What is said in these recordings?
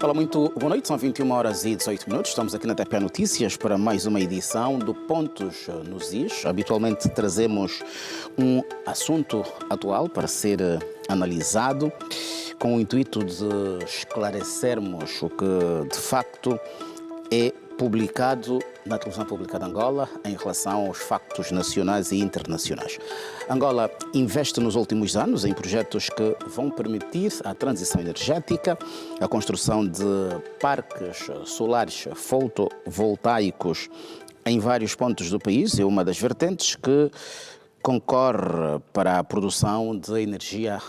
Olá, muito boa noite. São 21 horas e 18 minutos. Estamos aqui na TPA Notícias para mais uma edição do Pontos nos Is. Habitualmente trazemos um assunto atual para ser analisado com o intuito de esclarecermos o que de facto é publicado na televisão pública de Angola em relação aos factos nacionais e internacionais. Angola investe nos últimos anos em projetos que vão permitir a transição energética, a construção de parques solares fotovoltaicos em vários pontos do país. É uma das vertentes que concorre para a produção de energia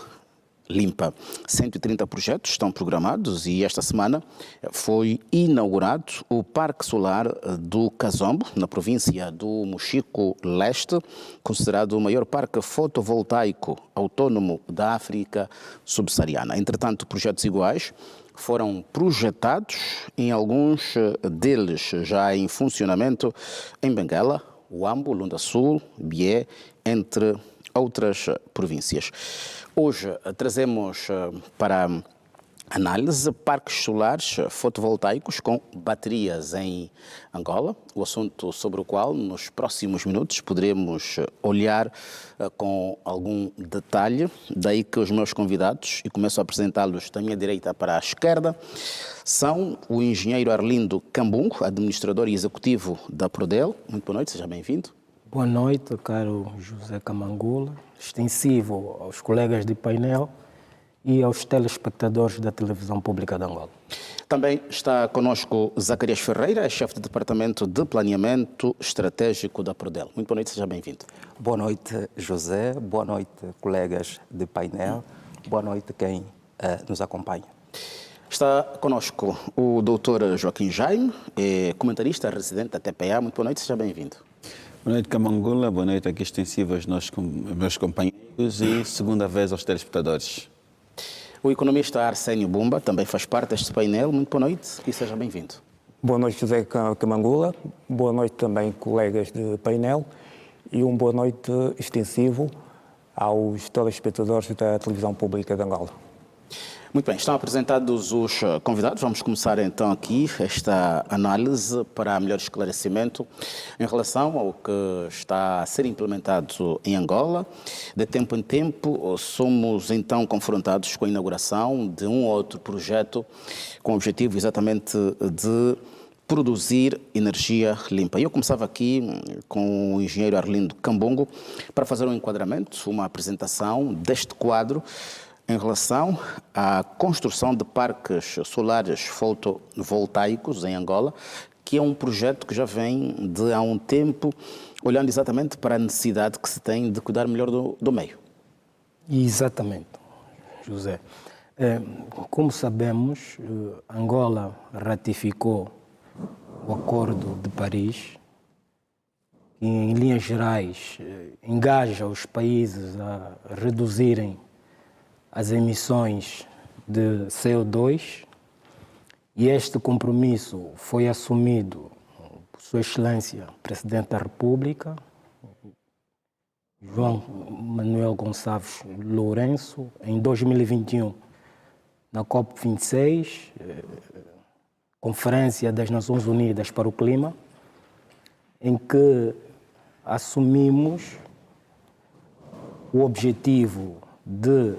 limpa. 130 projetos estão programados e esta semana foi inaugurado o Parque Solar do Kazombo, na província do Mochico Leste, considerado o maior parque fotovoltaico autônomo da África subsaariana. Entretanto, projetos iguais foram projetados, em alguns deles já em funcionamento, em Benguela, Huambo, Lunda Sul, Bié, entre outras províncias. Hoje trazemos para análise parques solares fotovoltaicos com baterias em Angola, o assunto sobre o qual nos próximos minutos poderemos olhar com algum detalhe. Daí que os meus convidados, e começo a apresentá-los da minha direita para a esquerda, são o engenheiro Arlindo Cambungo, administrador e executivo da Prodel. Muito boa noite, seja bem-vindo. Boa noite, caro José Camangula, extensivo aos colegas de painel e aos telespectadores da televisão pública de Angola. Também está conosco Zacarias Ferreira, chefe de departamento de planeamento estratégico da Prodel. Muito boa noite, seja bem-vindo. Boa noite, José. Boa noite, colegas de painel. Boa noite, quem nos acompanha. Está conosco o doutor Joaquim Jaime, comentarista residente da TPA. Muito boa noite, seja bem-vindo. Boa noite, Camangula. Boa noite aqui extensiva aos meus companheiros e segunda vez aos telespectadores. O economista Arsénio Bumba também faz parte deste painel. Muito boa noite e seja bem-vindo. Boa noite, José Camangula. Boa noite também, colegas de painel. E boa noite extensivo aos telespectadores da televisão pública de Angola. Muito bem, estão apresentados os convidados. Vamos começar então aqui esta análise para melhor esclarecimento em relação ao que está a ser implementado em Angola. De tempo em tempo, somos então confrontados com a inauguração de um ou outro projeto com o objetivo exatamente de produzir energia limpa. Eu começava aqui com o engenheiro Arlindo Cambungo para fazer um enquadramento, uma apresentação deste quadro em relação à construção de parques solares fotovoltaicos em Angola, que é um projeto que já vem de há um tempo, olhando exatamente para a necessidade que se tem de cuidar melhor do meio. Exatamente, José. Como sabemos, Angola ratificou o Acordo de Paris, que em linhas gerais engaja os países a reduzirem as emissões de CO2, e este compromisso foi assumido por Sua Excelência, Presidente da República, João Manuel Gonçalves Lourenço, em 2021, na COP26, Conferência das Nações Unidas para o Clima, em que assumimos o objetivo de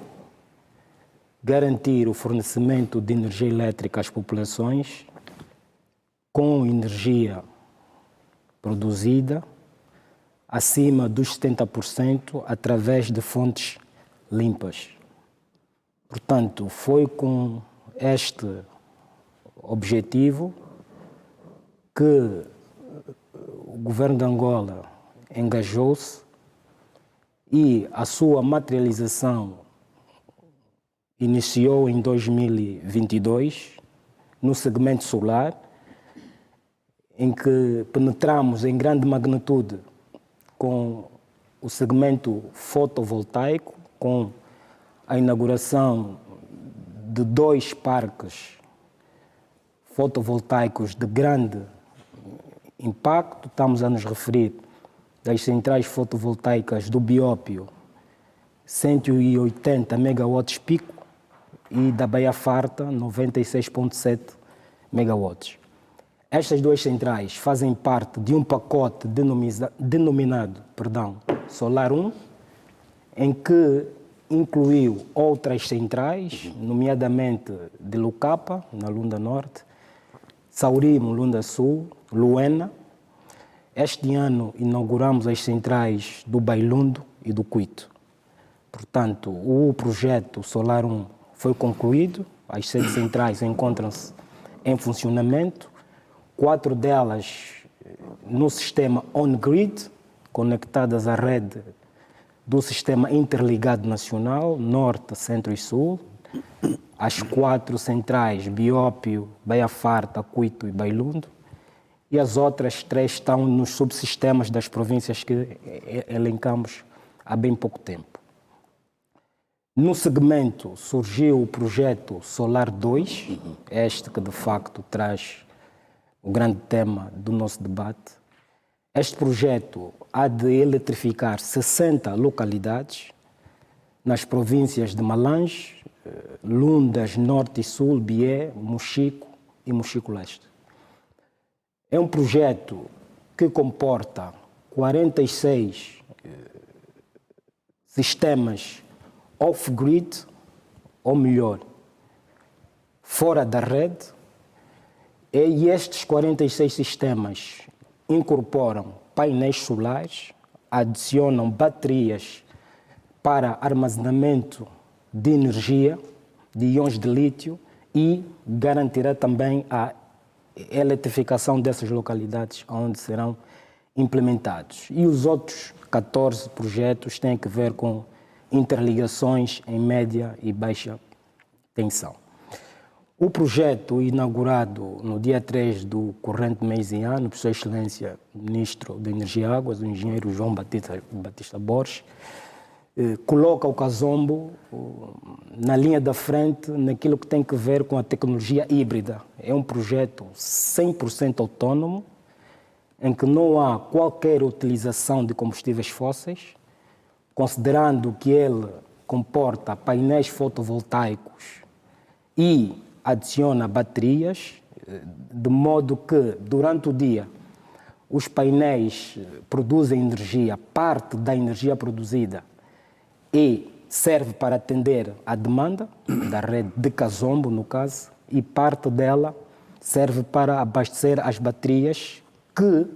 garantir o fornecimento de energia elétrica às populações com energia produzida acima dos 70% através de fontes limpas. Portanto, foi com este objetivo que o governo de Angola engajou-se e a sua materialização iniciou em 2022, no segmento solar, em que penetramos em grande magnitude com o segmento fotovoltaico, com a inauguração de 2 parques fotovoltaicos de grande impacto. Estamos a nos referir das centrais fotovoltaicas do Biópio, 180 megawatts pico, e da Baía Farta, 96,7 megawatts. Estas duas centrais fazem parte de um pacote denominado Solar 1, em que incluiu outras centrais, nomeadamente de Lucapa, na Lunda Norte, Saurimo, Lunda Sul, Luena. Este ano inauguramos as centrais do Bailundo e do Cuito. Portanto, o projeto Solar 1 foi concluído, as 7 centrais encontram-se em funcionamento, 4 delas no sistema on-grid, conectadas à rede do Sistema Interligado Nacional, Norte, Centro e Sul. As 4 centrais, Biópio, Baía Farta, Cuito e Bailundo. E as outras 3 estão nos subsistemas das províncias que elencamos há bem pouco tempo. No segmento surgiu o projeto Solar 2, este que de facto traz o grande tema do nosso debate. Este projeto há de eletrificar 60 localidades nas províncias de Malange, Lundas, Norte e Sul, Bié, Mochico e Mochico Leste. É um projeto que comporta 46 sistemas off-grid, ou melhor, fora da rede, e estes 46 sistemas incorporam painéis solares, adicionam baterias para armazenamento de energia, de íons de lítio, e garantirá também a eletrificação dessas localidades onde serão implementados. E os outros 14 projetos têm a ver com interligações em média e baixa tensão. O projeto inaugurado no dia 3 do corrente mês e ano, por Sua Excelência Ministro de Energia e Águas, o engenheiro João Batista Borges, coloca o Kazombo na linha da frente naquilo que tem a ver com a tecnologia híbrida. É um projeto 100% autônomo, em que não há qualquer utilização de combustíveis fósseis, considerando que ele comporta painéis fotovoltaicos e adiciona baterias, de modo que, durante o dia, os painéis produzem energia, parte da energia produzida, e serve para atender à demanda da rede de Kazombo, no caso, e parte dela serve para abastecer as baterias que,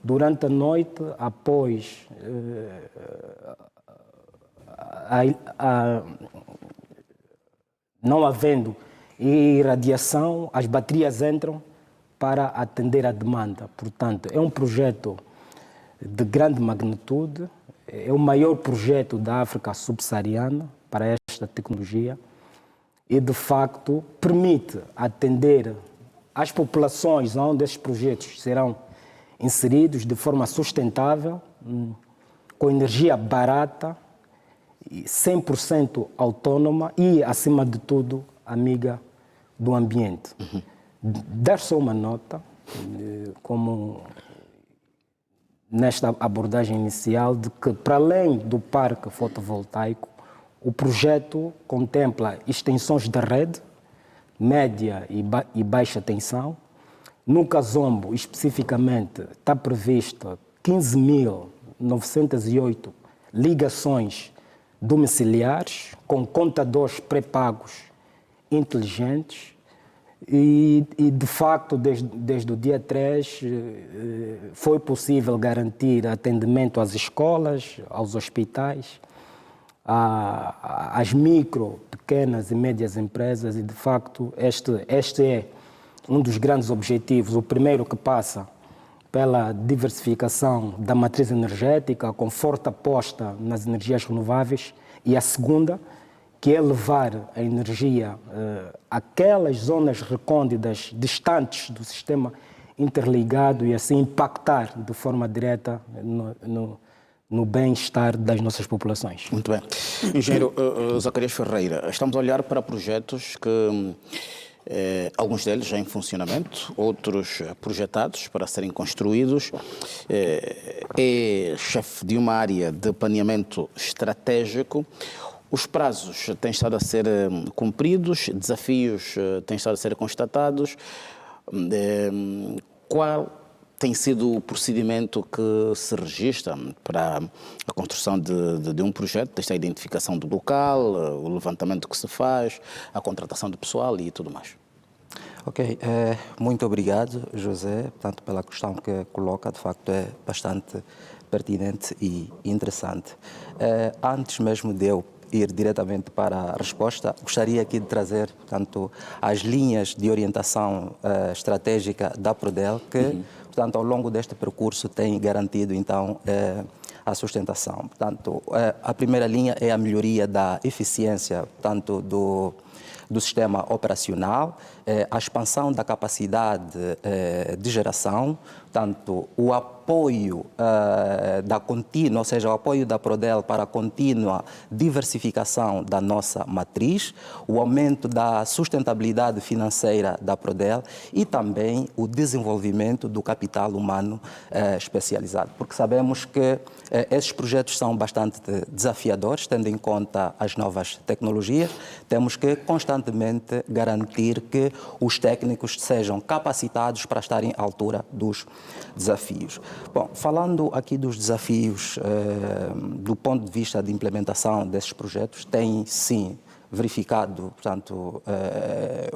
durante a noite, após não havendo irradiação, as baterias entram para atender à demanda. Portanto, é um projeto de grande magnitude, é o maior projeto da África subsaariana para esta tecnologia e, de facto, permite atender às populações onde estes projetos serão inseridos de forma sustentável, com energia barata, 100% autônoma e, acima de tudo, amiga do ambiente. Dar só uma nota, como nesta abordagem inicial, de que, para além do parque fotovoltaico, o projeto contempla extensões da rede, média e baixa tensão. No Kazombo, especificamente, está prevista 15.908 ligações domiciliares, com contadores pré-pagos inteligentes, e de facto, desde o dia 3, foi possível garantir atendimento às escolas, aos hospitais, às micro, pequenas e médias empresas, e de facto este é um dos grandes objetivos, o primeiro que passa pela diversificação da matriz energética, com forte aposta nas energias renováveis, e a segunda, que é levar a energia àquelas zonas recônditas, distantes do sistema interligado, e assim impactar de forma direta no bem-estar das nossas populações. Muito bem. Engenheiro Zacarias Ferreira, estamos a olhar para projetos que alguns deles já em funcionamento, outros projetados para serem construídos. É chefe de uma área de planeamento estratégico. Os prazos têm estado a ser cumpridos, desafios têm estado a ser constatados. Qual tem sido o procedimento que se registra para a construção de um projeto, desde a identificação do local, o levantamento que se faz, a contratação de pessoal e tudo mais? Ok, muito obrigado, José, tanto pela questão que coloca, de facto é bastante pertinente e interessante. Antes mesmo de eu ir diretamente para a resposta, gostaria aqui de trazer, portanto, as linhas de orientação estratégica da Prodel, que, portanto, ao longo deste percurso tem garantido, então, a sustentação. Portanto, a primeira linha é a melhoria da eficiência, portanto, do sistema operacional, a expansão da capacidade de geração, portanto, o apoio da contínua, ou seja, o apoio da Prodel para a contínua diversificação da nossa matriz, o aumento da sustentabilidade financeira da Prodel e também o desenvolvimento do capital humano especializado, porque sabemos que esses projetos são bastante desafiadores, tendo em conta as novas tecnologias, temos que constantemente garantir que os técnicos sejam capacitados para estarem à altura dos desafios. Bom, falando aqui dos desafios do ponto de vista de implementação desses projetos, tem sim verificado, portanto,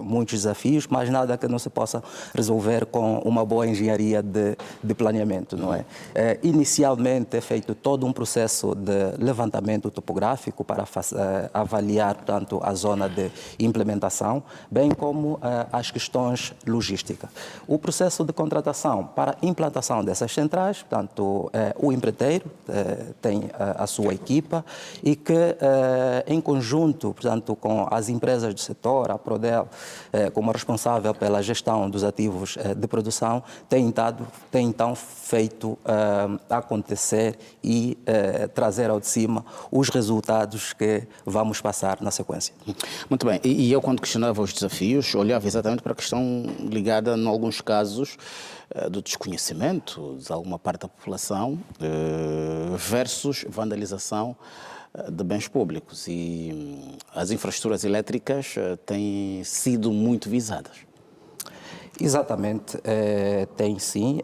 muitos desafios, mas nada que não se possa resolver com uma boa engenharia de planeamento, não é? Inicialmente é feito todo um processo de levantamento topográfico para avaliar, portanto, a zona de implementação, bem como as questões logísticas. O processo de contratação para a implantação dessas centrais, portanto, o empreiteiro tem a sua equipa e que, em conjunto, portanto, com as empresas do setor, a Prodel, como responsável pela gestão dos ativos de produção, tem então feito acontecer e trazer ao de cima os resultados que vamos passar na sequência. Muito bem. E eu, quando questionava os desafios, olhava exatamente para a questão ligada, em alguns casos, do desconhecimento de alguma parte da população versus vandalização de bens públicos, e as infraestruturas elétricas têm sido muito visadas. Exatamente, tem sim.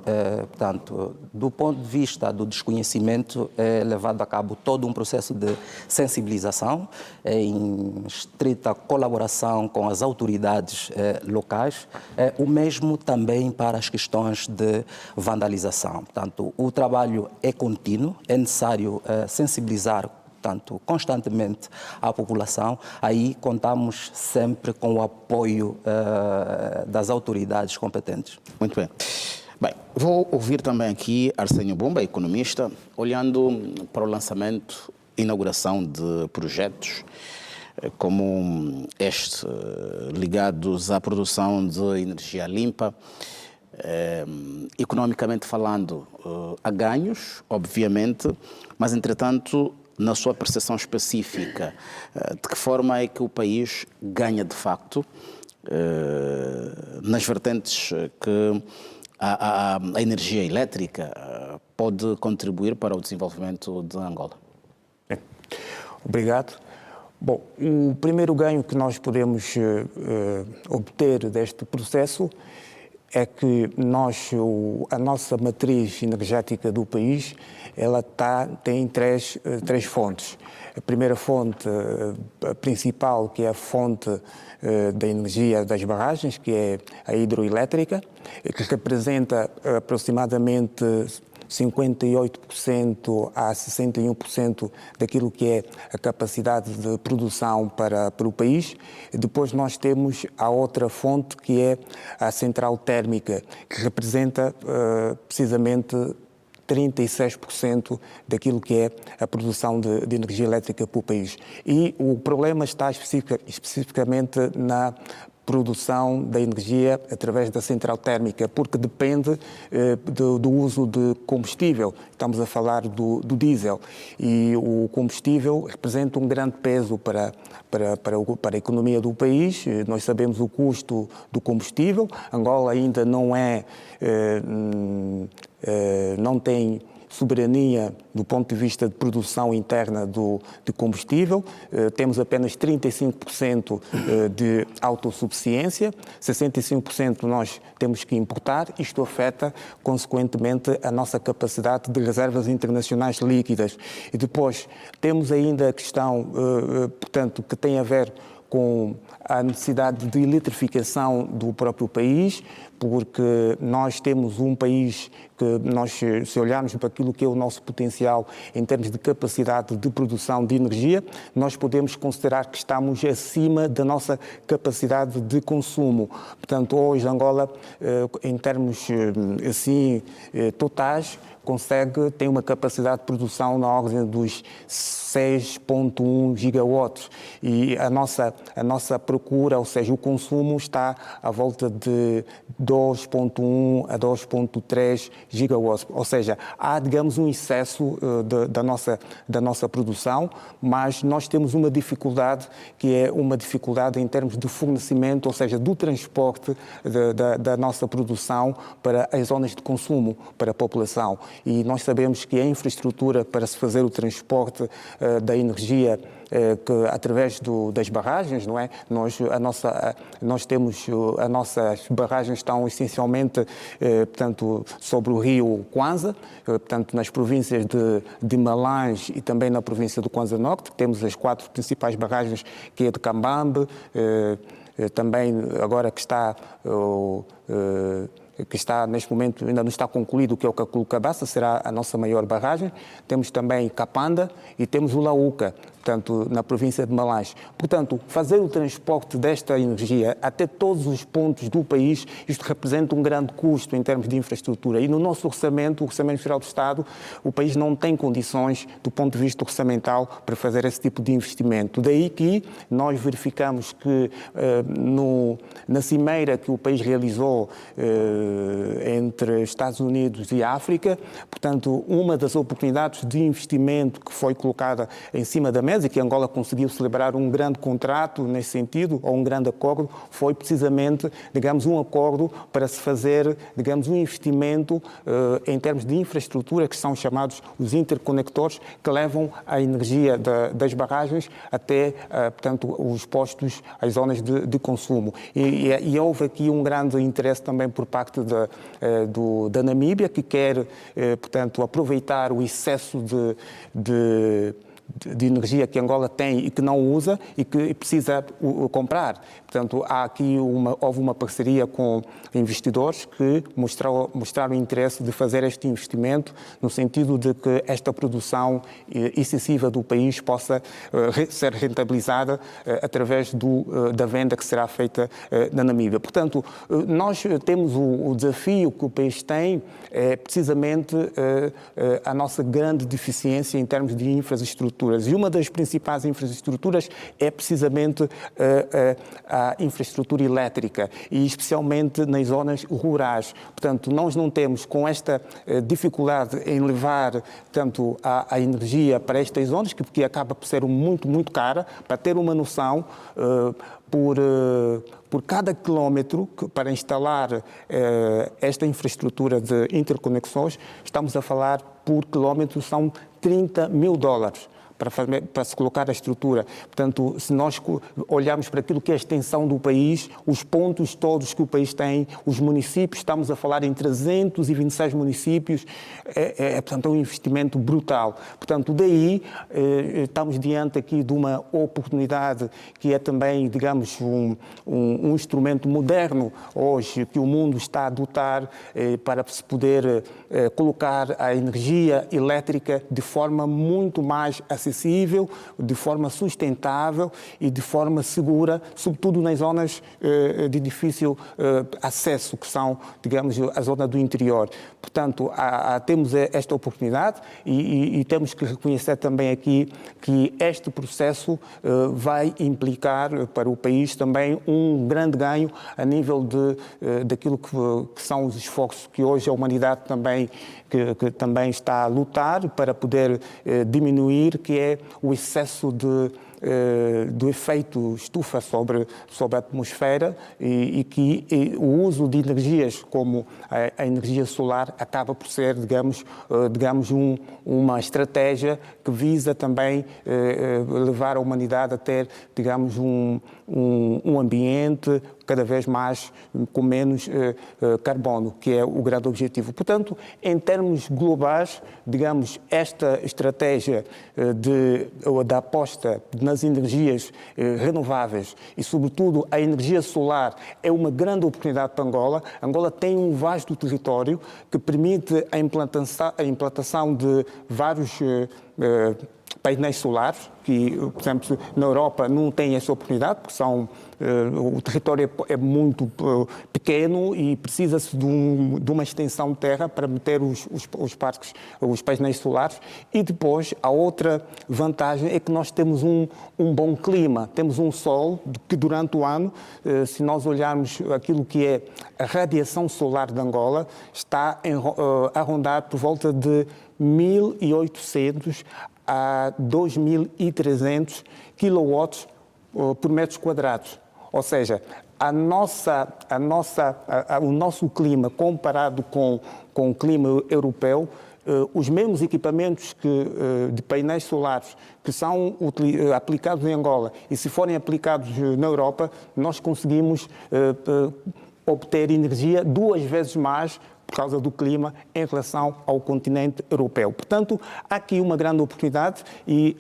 Portanto, do ponto de vista do desconhecimento, é levado a cabo todo um processo de sensibilização em estrita colaboração com as autoridades locais, o mesmo também para as questões de vandalização. Portanto, o trabalho é contínuo, é necessário sensibilizar, portanto, constantemente à população. Aí contamos sempre com o apoio das autoridades competentes. Muito bem. Bem, vou ouvir também aqui Arsénio Bumba, economista, olhando para o lançamento e inauguração de projetos como este, ligados à produção de energia limpa. Economicamente falando, há ganhos, obviamente, mas, entretanto, na sua percepção específica, de que forma é que o país ganha de facto nas vertentes que a energia elétrica pode contribuir para o desenvolvimento de Angola? Obrigado. Bom, o primeiro ganho que nós podemos obter deste processo é que a nossa matriz energética do país, ela tem três fontes. A primeira fonte principal, que é a fonte da energia das barragens, que é a hidroelétrica, que representa aproximadamente 58% a 61% daquilo que é a capacidade de produção para o país. Depois nós temos a outra fonte, que é a central térmica, que representa precisamente 36% daquilo que é a produção de energia elétrica para o país. E o problema está especificamente na produção da energia através da central térmica, porque depende do uso de combustível. Estamos a falar do diesel, e o combustível representa um grande peso para a economia do país. Nós sabemos o custo do combustível. Angola ainda não tem soberania do ponto de vista de produção interna de combustível, temos apenas 35% de autossuficiência, 65% nós temos que importar, isto afeta, consequentemente, a nossa capacidade de reservas internacionais líquidas. E depois temos ainda a questão, portanto, que tem a ver com a necessidade de eletrificação do próprio país, porque nós temos um país que se olharmos para aquilo que é o nosso potencial em termos de capacidade de produção de energia, nós podemos considerar que estamos acima da nossa capacidade de consumo. Portanto, hoje Angola, em termos assim totais, tem uma capacidade de produção na ordem dos 6,1 gigawatts e a nossa procura, ou seja, o consumo está à volta de 2,1 a 2,3 gigawatts, ou seja, há, digamos, um excesso da nossa produção, mas nós temos uma dificuldade que é uma dificuldade em termos de fornecimento, ou seja, do transporte da nossa produção para as zonas de consumo, para a população. E nós sabemos que a infraestrutura para se fazer o transporte da energia através das barragens, não é? Nós temos as nossas barragens estão essencialmente, portanto, sobre o rio Kwanza, portanto, nas províncias de Malange e também na província do Kwanza Norte, temos as 4 principais barragens, que é de Cambambe, também agora que está neste momento, ainda não está concluído, que é o Caculu-Cabaça, será a nossa maior barragem. Temos também Capanda e temos o Lauca, portanto, na província de Malange. Portanto, fazer o transporte desta energia até todos os pontos do país, isto representa um grande custo em termos de infraestrutura. E no nosso orçamento, o Orçamento Geral do Estado, o país não tem condições, do ponto de vista orçamental, para fazer esse tipo de investimento. Daí que nós verificamos que na cimeira que o país realizou entre Estados Unidos e África, portanto, uma das oportunidades de investimento que foi colocada em cima da mesa e que Angola conseguiu celebrar um grande contrato nesse sentido, ou um grande acordo, foi precisamente, digamos, um acordo para se fazer, digamos, um investimento em termos de infraestrutura, que são chamados os interconectores, que levam a energia das barragens até, portanto, os postos, as zonas de consumo. E houve aqui um grande interesse também por parte da Namíbia, que quer, portanto, aproveitar o excesso de energia que Angola tem e que não usa e que precisa comprar. Portanto, houve uma parceria com investidores que mostraram interesse de fazer este investimento no sentido de que esta produção excessiva do país possa ser rentabilizada através da venda que será feita na Namíbia. Portanto, nós temos o desafio que o país tem, é precisamente a nossa grande deficiência em termos de infraestrutura. E uma das principais infraestruturas é precisamente a infraestrutura elétrica, e especialmente nas zonas rurais. Portanto, nós não temos, com esta dificuldade em levar, portanto, a energia para estas zonas, que acaba por ser muito, muito cara. Para ter uma noção, por cada quilómetro para instalar esta infraestrutura de interconexões, estamos a falar por quilómetro, são $30 mil para se colocar a estrutura. Portanto, se nós olharmos para aquilo que é a extensão do país, os pontos todos que o país tem, os municípios, estamos a falar em 326 municípios, portanto, é um investimento brutal. Portanto, daí estamos diante aqui de uma oportunidade que é também, digamos, um instrumento moderno hoje que o mundo está a adotar para se poder colocar a energia elétrica de forma muito mais acessível, de forma sustentável e de forma segura, sobretudo nas zonas de difícil acesso, que são, digamos, a zona do interior. Portanto, temos esta oportunidade e temos que reconhecer também aqui que este processo vai implicar para o país também um grande ganho a nível daquilo que são os esforços que hoje a humanidade também que também está a lutar para poder diminuir, que é o excesso do efeito estufa sobre a atmosfera e que o uso de energias como a energia solar acaba por ser, digamos, uma estratégia que visa também levar a humanidade a ter, digamos, um ambiente cada vez mais com menos carbono, que é o grande objetivo. Portanto, em termos globais, digamos, esta estratégia da aposta nas energias renováveis e, sobretudo, a energia solar é uma grande oportunidade para Angola. Angola tem um vasto território que permite a implantação de vários painéis solares, que, por exemplo, na Europa não tem essa oportunidade, porque o território é muito pequeno e precisa-se de uma extensão de terra para meter os parques, os painéis solares. E depois, a outra vantagem é que nós temos um bom clima, temos um sol que durante o ano, se nós olharmos aquilo que é a radiação solar de Angola, está a rondar por volta de 1.800 a 2.300 kilowatts por metros quadrados. Ou seja, o nosso clima comparado com o clima europeu, os mesmos equipamentos de painéis solares que são aplicados em Angola e se forem aplicados na Europa, nós conseguimos obter energia 2 vezes mais por causa do clima em relação ao continente europeu. Portanto, há aqui uma grande oportunidade e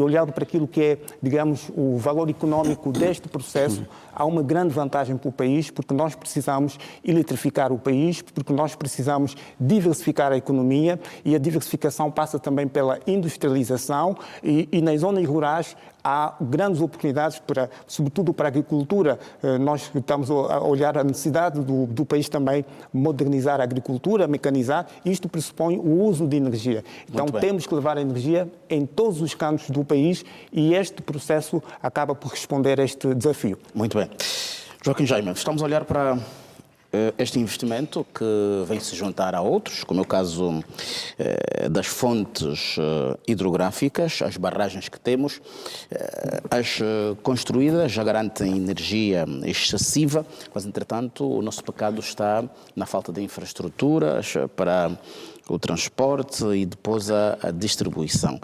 olhando para aquilo que é, digamos, o valor económico deste processo, há uma grande vantagem para o país, porque nós precisamos eletrificar o país, porque nós precisamos diversificar a economia e a diversificação passa também pela industrialização e nas zonas rurais há grandes oportunidades, sobretudo para a agricultura. Nós estamos a olhar a necessidade do país também modernizar a agricultura, mecanizar. Isto pressupõe o uso de energia. Então temos que levar a energia em todos os cantos do país e este processo acaba por responder a este desafio. Muito bem. Joaquim Jaime, estamos a olhar para este investimento que vem se juntar a outros, como é o caso das fontes hidrográficas, as barragens que temos, as construídas já garantem energia excessiva, mas entretanto o nosso pecado está na falta de infraestruturas para o transporte e depois a distribuição.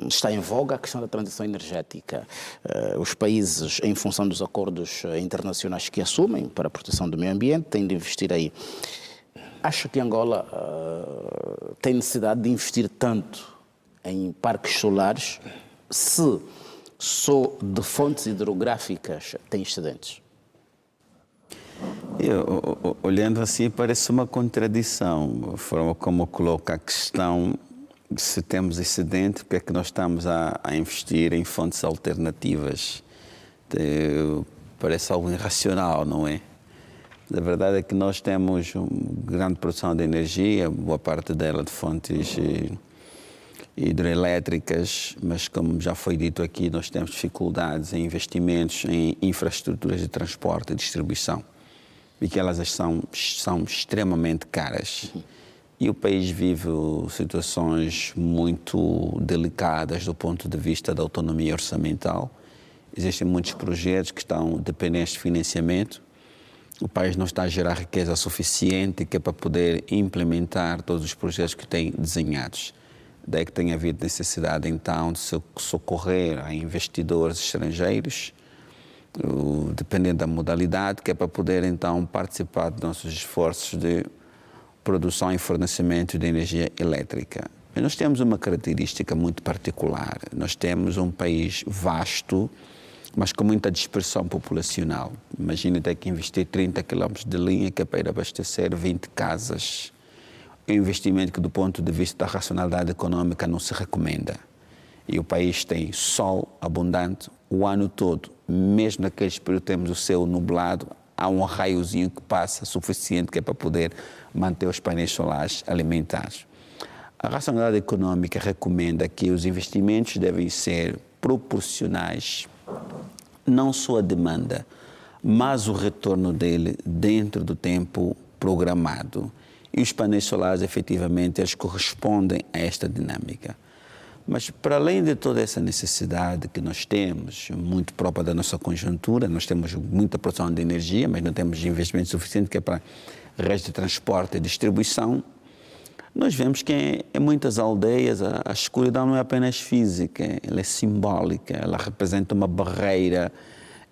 Está em voga a questão da transição energética. Os países, em função dos acordos internacionais que assumem para a proteção do meio ambiente, têm de investir aí. Acha que Angola tem necessidade de investir tanto em parques solares se só de fontes hidrográficas tem excedentes? Olhando assim, parece uma contradição. A forma como coloca a questão, se temos excedente, porque é que nós estamos a investir em fontes alternativas? Parece algo irracional, não é? A verdade é que nós temos uma grande produção de energia, boa parte dela de fontes hidroelétricas, mas como já foi dito aqui, nós temos dificuldades em investimentos em infraestruturas de transporte e distribuição. E que elas são extremamente caras. E o país vive situações muito delicadas do ponto de vista da autonomia orçamental. Existem muitos projetos que estão dependentes de financiamento. O país não está a gerar riqueza suficiente que é para poder implementar todos os projetos que tem desenhados. Daí que tem havido necessidade, então, de socorrer a investidores estrangeiros, dependendo da modalidade, que é para poder, então, participar dos nossos esforços de produção e fornecimento de energia elétrica. Mas nós temos uma característica muito particular. Nós temos um país vasto, mas com muita dispersão populacional. Imagina ter que investir 30 quilómetros de linha que é para ir abastecer 20 casas. É um investimento que, do ponto de vista da racionalidade econômica, não se recomenda. E o país tem sol abundante o ano todo. Mesmo naqueles períodos que temos o céu nublado, há um raiozinho que passa suficiente que é para poder manter os painéis solares alimentados. A racionalidade econômica recomenda que os investimentos devem ser proporcionais, não só à demanda, mas o retorno dele dentro do tempo programado. E os painéis solares, efetivamente, eles correspondem a esta dinâmica. Mas, para além de toda essa necessidade que nós temos, muito própria da nossa conjuntura, nós temos muita produção de energia, mas não temos investimento suficiente que é para redes de transporte e distribuição. Nós vemos que em muitas aldeias a escuridão não é apenas física, ela é simbólica, ela representa uma barreira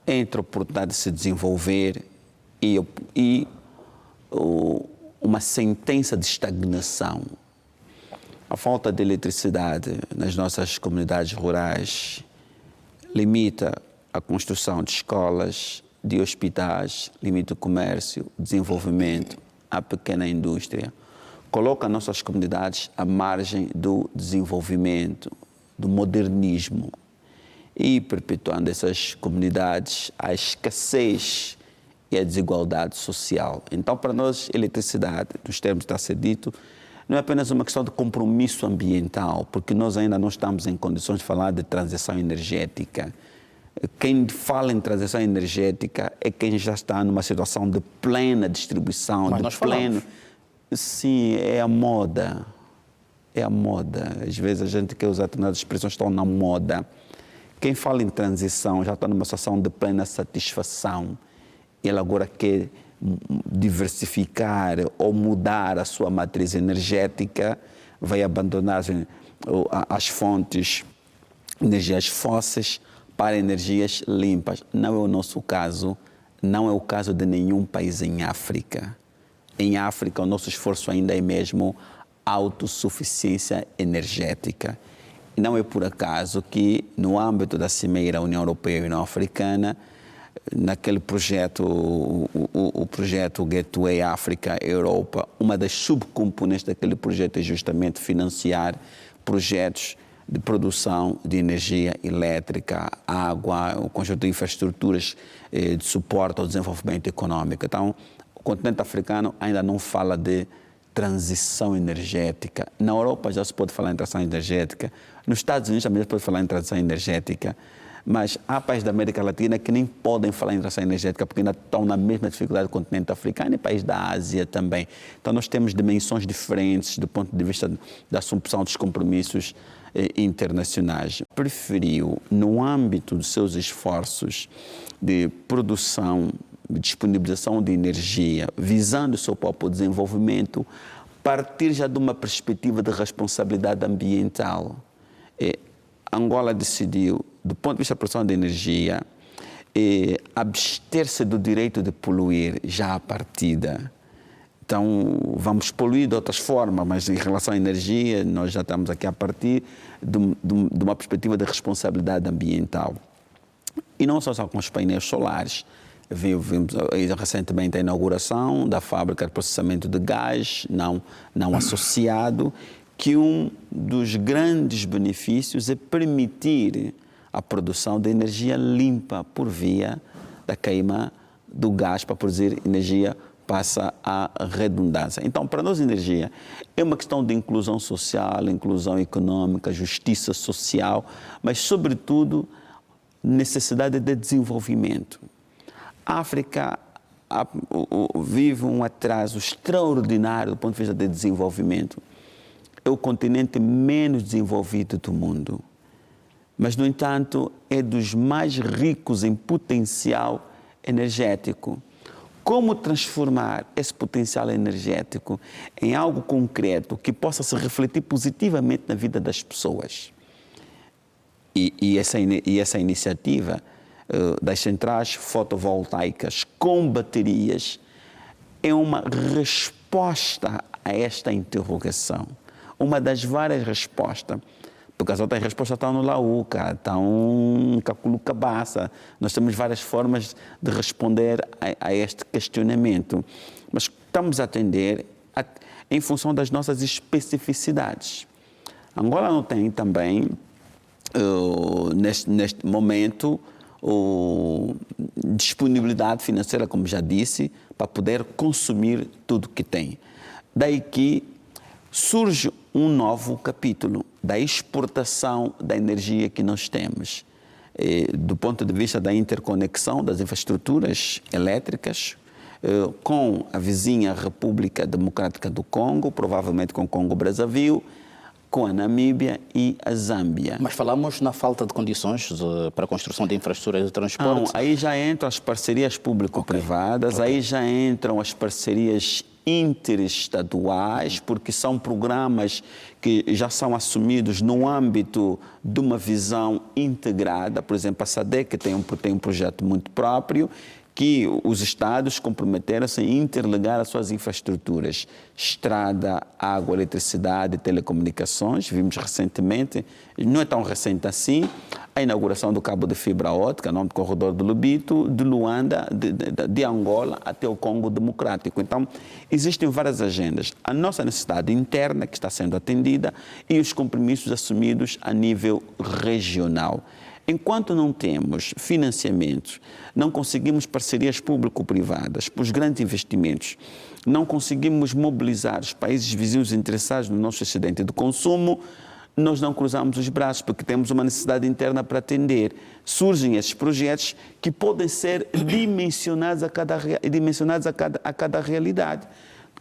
entre a oportunidade de se desenvolver e uma sentença de estagnação. A falta de eletricidade nas nossas comunidades rurais limita a construção de escolas, de hospitais, limita o comércio, o desenvolvimento, a pequena indústria. Coloca nossas comunidades à margem do desenvolvimento, do modernismo e perpetuando essas comunidades a escassez e a desigualdade social. Então, para nós, eletricidade, nos termos que está a ser dito, não é apenas uma questão de compromisso ambiental, porque nós ainda não estamos em condições de falar de transição energética. Quem fala em transição energética é quem já está numa situação de plena distribuição, mas de pleno... Sim, é a moda. É a moda. Às vezes a gente quer usar determinadas expressões que estão na moda. Quem fala em transição já está numa situação de plena satisfação. Ele agora quer diversificar ou mudar a sua matriz energética, vai abandonar as fontes, energias fósseis para energias limpas. Não é o nosso caso, não é o caso de nenhum país em África. Em África, o nosso esforço ainda é mesmo autossuficiência energética. E não é por acaso que, no âmbito da Cimeira União Europeia e União Africana, naquele projeto, o projeto Gateway África-Europa, uma das subcomponentes daquele projeto é justamente financiar projetos de produção de energia elétrica, água, o conjunto de infraestruturas de suporte ao desenvolvimento econômico. Então, o continente africano ainda não fala de transição energética. Na Europa já se pode falar em transição energética, nos Estados Unidos também se pode falar em transição energética, mas há países da América Latina que nem podem falar em transição energética porque ainda estão na mesma dificuldade do continente africano e países da Ásia também. Então nós temos dimensões diferentes do ponto de vista da assunção dos compromissos internacionais. Preferiu, no âmbito dos seus esforços de produção, disponibilização de energia, visando o seu próprio desenvolvimento, partir já de uma perspectiva de responsabilidade ambiental. Angola decidiu, do ponto de vista da produção de energia, abster-se do direito de poluir já à partida. Então, vamos poluir de outras formas, mas em relação à energia, nós já estamos aqui a partir de uma perspectiva de responsabilidade ambiental. E não só com os painéis solares. Vimos recentemente a inauguração da fábrica de processamento de gás não associado, que um dos grandes benefícios é permitir a produção de energia limpa por via da queima do gás para produzir energia, passa a redundância. Então, para nós, energia é uma questão de inclusão social, inclusão econômica, justiça social, mas, sobretudo, necessidade de desenvolvimento. A África vive um atraso extraordinário do ponto de vista de desenvolvimento. É o continente menos desenvolvido do mundo, mas, no entanto, é dos mais ricos em potencial energético. Como transformar esse potencial energético em algo concreto que possa se refletir positivamente na vida das pessoas? E essa iniciativa das centrais fotovoltaicas com baterias é uma resposta a esta interrogação. Uma das várias respostas, porque as outras respostas estão no Lauca, estão em Caculucabaça. Nós temos várias formas de responder a este questionamento, mas estamos a atender em função das nossas especificidades. Angola não tem também, neste momento, disponibilidade financeira, como já disse, para poder consumir tudo que tem. Daí que surge um novo capítulo da exportação da energia que nós temos, do ponto de vista da interconexão das infraestruturas elétricas com a vizinha República Democrática do Congo, provavelmente com o Congo-Brazzaville, com a Namíbia e a Zâmbia. Mas falamos na falta de condições para a construção de infraestruturas de transporte. Não, aí já entram as parcerias público-privadas, aí já entram as parcerias interestaduais, porque são programas que já são assumidos no âmbito de uma visão integrada. Por exemplo, a SADC tem um projeto muito próprio, que os Estados comprometeram-se em interligar as suas infraestruturas, estrada, água, eletricidade, telecomunicações. Vimos recentemente, não é tão recente assim, a inauguração do cabo de fibra óptica, nome do corredor do Lubito, de Luanda, de Angola até o Congo Democrático. Então, existem várias agendas. A nossa necessidade interna, que está sendo atendida, e os compromissos assumidos a nível regional. Enquanto não temos financiamentos, não conseguimos parcerias público-privadas para os grandes investimentos, não conseguimos mobilizar os países vizinhos interessados no nosso excedente de consumo, nós não cruzamos os braços porque temos uma necessidade interna para atender. Surgem esses projetos que podem ser dimensionados a cada realidade.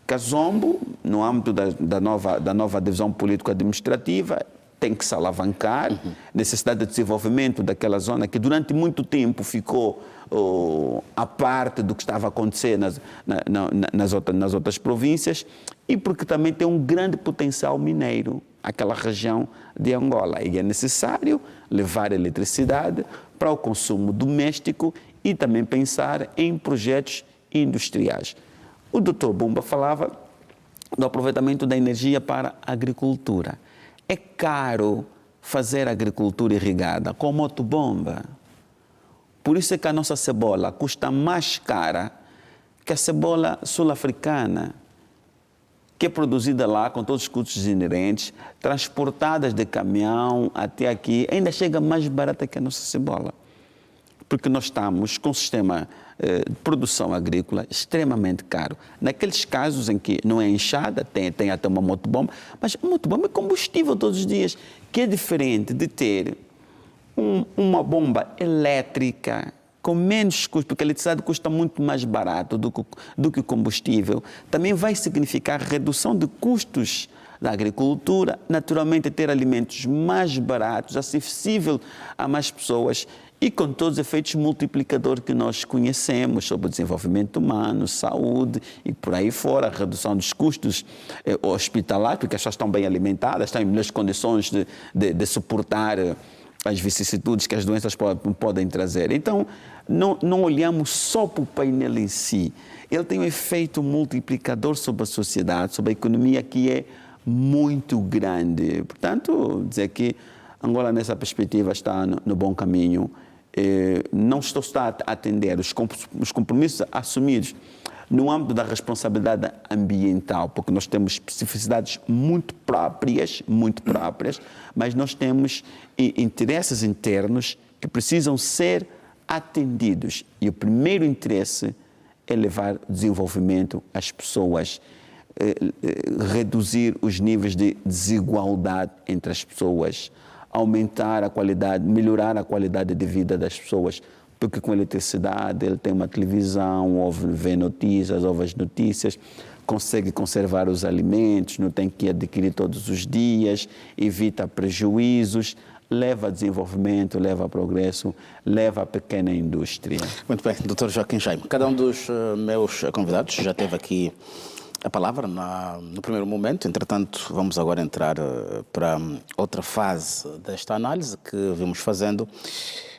Casombo, no âmbito da nova divisão político-administrativa, tem que se alavancar, necessidade de desenvolvimento daquela zona que durante muito tempo ficou à parte do que estava a acontecer nas outras províncias, e porque também tem um grande potencial mineiro, aquela região de Angola. E é necessário levar eletricidade para o consumo doméstico e também pensar em projetos industriais. O Dr. Bumba falava do aproveitamento da energia para a agricultura. É caro fazer agricultura irrigada com motobomba. Por isso é que a nossa cebola custa mais cara que a cebola sul-africana, que é produzida lá com todos os custos inerentes, transportadas de caminhão até aqui, ainda chega mais barata que a nossa cebola. Porque nós estamos com um sistema de produção agrícola extremamente caro. Naqueles casos em que não é enxada, tem até uma motobomba, mas a motobomba é combustível todos os dias, que é diferente de ter uma bomba elétrica com menos custo, porque a eletricidade custa muito mais barato do que o combustível. Também vai significar redução de custos da agricultura, naturalmente ter alimentos mais baratos, acessível a mais pessoas, e com todos os efeitos multiplicadores que nós conhecemos sobre o desenvolvimento humano, saúde e por aí fora, a redução dos custos hospitalares, porque as pessoas estão bem alimentadas, estão em melhores condições de suportar as vicissitudes que as doenças podem trazer. Então, não olhamos só para o painel em si. Ele tem um efeito multiplicador sobre a sociedade, sobre a economia, que é muito grande. Portanto, dizer que Angola, nessa perspectiva, está no bom caminho. Não está a atender os compromissos assumidos no âmbito da responsabilidade ambiental, porque nós temos especificidades muito próprias, mas nós temos interesses internos que precisam ser atendidos. E o primeiro interesse é levar desenvolvimento às pessoas, reduzir os níveis de desigualdade entre as pessoas, aumentar a qualidade, melhorar a qualidade de vida das pessoas, porque com eletricidade ele tem uma televisão, vê notícias, ouve as notícias, consegue conservar os alimentos, não tem que adquirir todos os dias, evita prejuízos, leva a desenvolvimento, leva a progresso, leva a pequena indústria. Muito bem, Dr. Joaquim Jaime. Cada um dos meus convidados já teve aqui a palavra no primeiro momento. Entretanto, vamos agora entrar para outra fase desta análise que vimos fazendo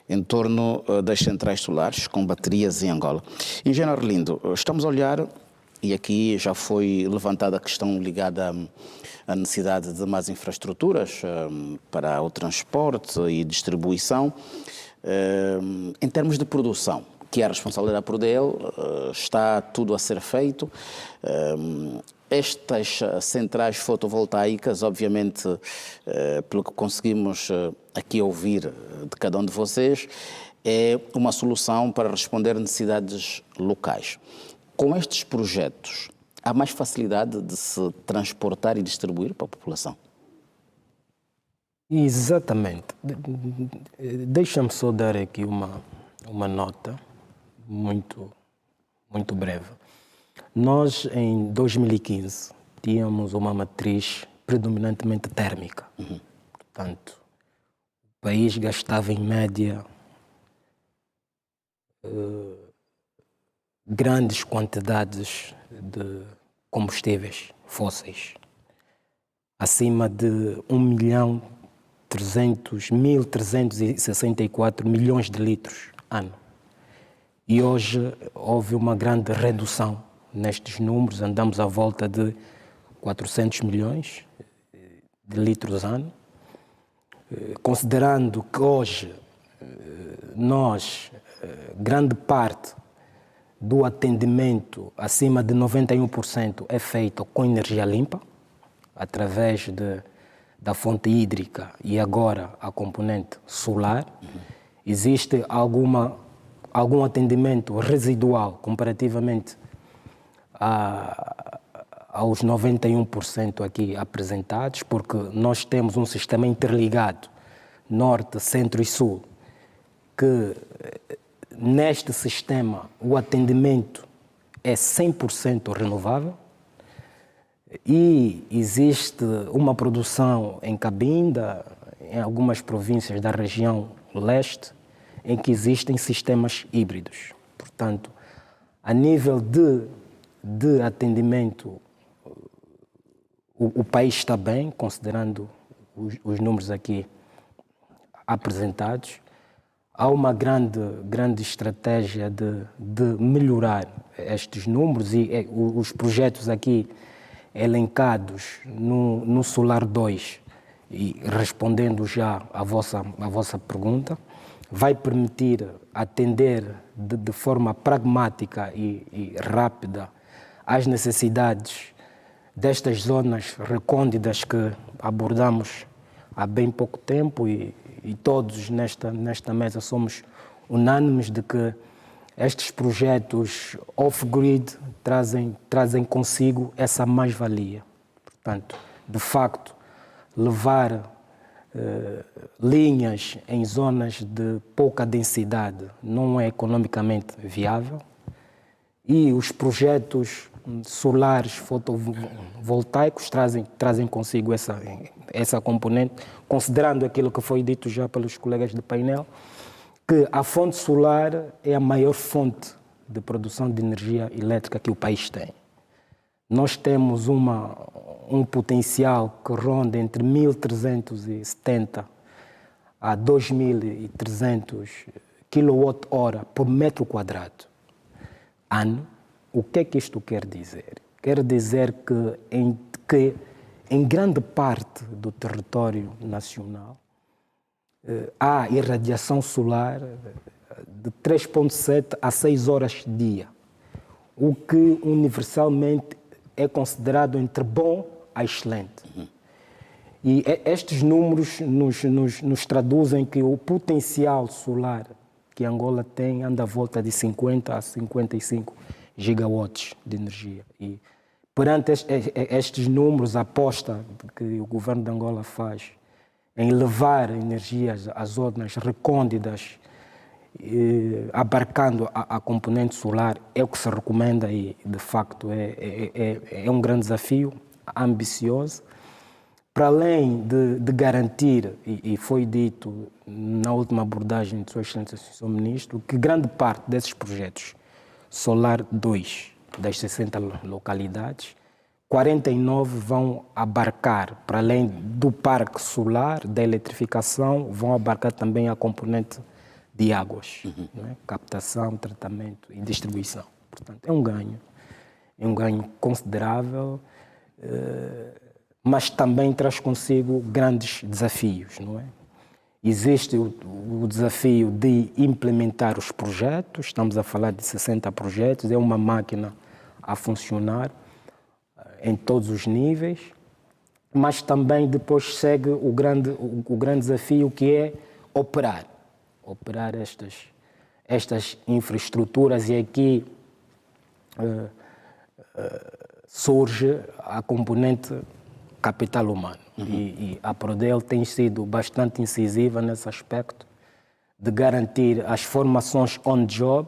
em torno das centrais solares com baterias em Angola. Engenheiro Arlindo, estamos a olhar, e aqui já foi levantada a questão ligada à necessidade de mais infraestruturas para o transporte e distribuição. Em termos de produção, que é a responsabilidade por dele, está tudo a ser feito. Estas centrais fotovoltaicas, obviamente, pelo que conseguimos aqui ouvir de cada um de vocês, é uma solução para responder a necessidades locais. Com estes projetos, há mais facilidade de se transportar e distribuir para a população? Exatamente. Deixa-me só dar aqui uma nota muito breve. Nós, em 2015, tínhamos uma matriz predominantemente térmica. Portanto, o país gastava em média grandes quantidades de combustíveis fósseis, acima de 1.364 milhões de litros ano. E hoje houve uma grande redução nestes números, andamos à volta de 400 milhões de litros ano, considerando que hoje nós, grande parte do atendimento, acima de 91%, é feito com energia limpa, através da fonte hídrica e agora a componente solar. Existe algum atendimento residual comparativamente aos 91% aqui apresentados, porque nós temos um sistema interligado, norte, centro e sul, que neste sistema o atendimento é 100% renovável e existe uma produção em Cabinda, em algumas províncias da região leste, em que existem sistemas híbridos. Portanto, a nível de atendimento, o país está bem, considerando os números aqui apresentados. Há uma grande estratégia de melhorar estes números e os projetos aqui elencados no Solar 2, e respondendo já à vossa pergunta, vai permitir atender de forma pragmática e rápida às necessidades destas zonas recônditas que abordamos há bem pouco tempo e todos nesta mesa somos unânimes de que estes projetos off-grid trazem consigo essa mais-valia. Portanto, de facto, levar linhas em zonas de pouca densidade não é economicamente viável e os projetos solares fotovoltaicos trazem consigo essa componente, considerando aquilo que foi dito já pelos colegas do painel, que a fonte solar é a maior fonte de produção de energia elétrica que o país tem. Nós temos um potencial que ronda entre 1.370 a 2.300 kWh por metro quadrado ano. O que é que isto quer dizer? Quer dizer que em grande parte do território nacional há irradiação solar de 3,7 a 6 horas dia, o que universalmente é considerado entre bom a excelente. E estes números nos traduzem que o potencial solar que Angola tem anda à volta de 50 a 55 gigawatts de energia. E perante estes números, a aposta que o governo de Angola faz em levar energias às zonas recônditas, abarcando a componente solar, é o que se recomenda e, de facto, é um grande desafio, ambicioso, para além de garantir, e foi dito na última abordagem de Sua Excelência Sr. Ministro, que grande parte desses projetos Solar 2, das 60 localidades, 49 vão abarcar, para além do parque solar, da eletrificação, vão abarcar também a componente de águas, não é? Captação, tratamento e distribuição. Portanto, é um ganho considerável, mas também traz consigo grandes desafios, não é? Existe o desafio de implementar os projetos, estamos a falar de 60 projetos, é uma máquina a funcionar em todos os níveis, mas também depois segue o grande desafio que é operar estas infraestruturas, e aqui surge a componente capital humano. E a Prodel tem sido bastante incisiva nesse aspecto de garantir as formações on-job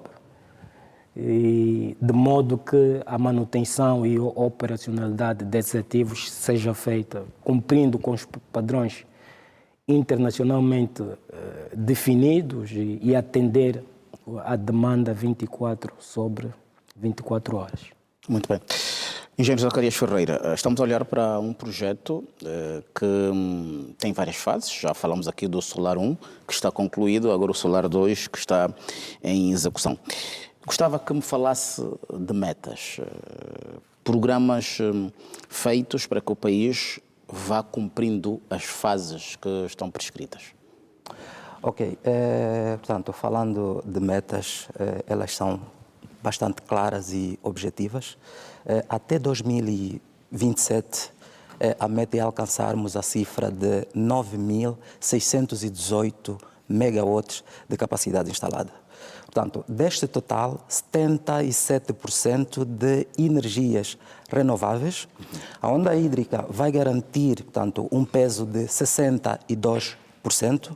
e de modo que a manutenção e a operacionalidade desses ativos seja feita cumprindo com os padrões internacionalmente definidos e atender à demanda 24 sobre 24 horas. Muito bem. Engenheiro Zacarias Ferreira, estamos a olhar para um projeto que tem várias fases. Já falamos aqui do Solar 1, que está concluído, agora o Solar 2, que está em execução. Gostava que me falasse de metas, programas feitos para que o país vá cumprindo as fases que estão prescritas. Ok, portanto, falando de metas, elas são bastante claras e objetivas. Até 2027, a meta é alcançarmos a cifra de 9.618 megawatts de capacidade instalada. Portanto, deste total, 77% de energias renováveis. A onda hídrica vai garantir, portanto, um peso de 62%.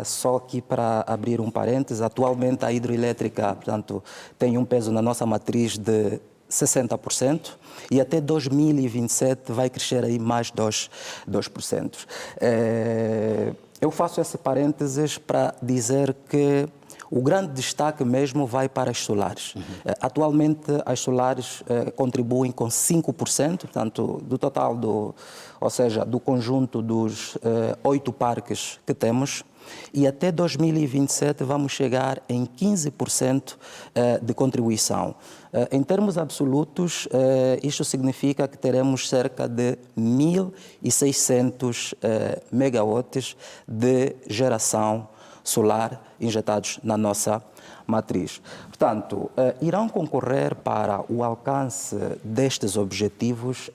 Só que para abrir um parênteses, atualmente a hidroelétrica, portanto, tem um peso na nossa matriz de 60% e até 2027 vai crescer aí mais 2%. Eu faço esse parênteses para dizer que o grande destaque mesmo vai para as solares. Atualmente, as solares contribuem com 5%, portanto, do total, ou seja, do conjunto dos 8 parques que temos. E até 2027 vamos chegar em 15% de contribuição. Em termos absolutos, isto significa que teremos cerca de 1.600 megawatts de geração solar injetados na nossa matriz. Portanto, irão concorrer para o alcance destes objetivos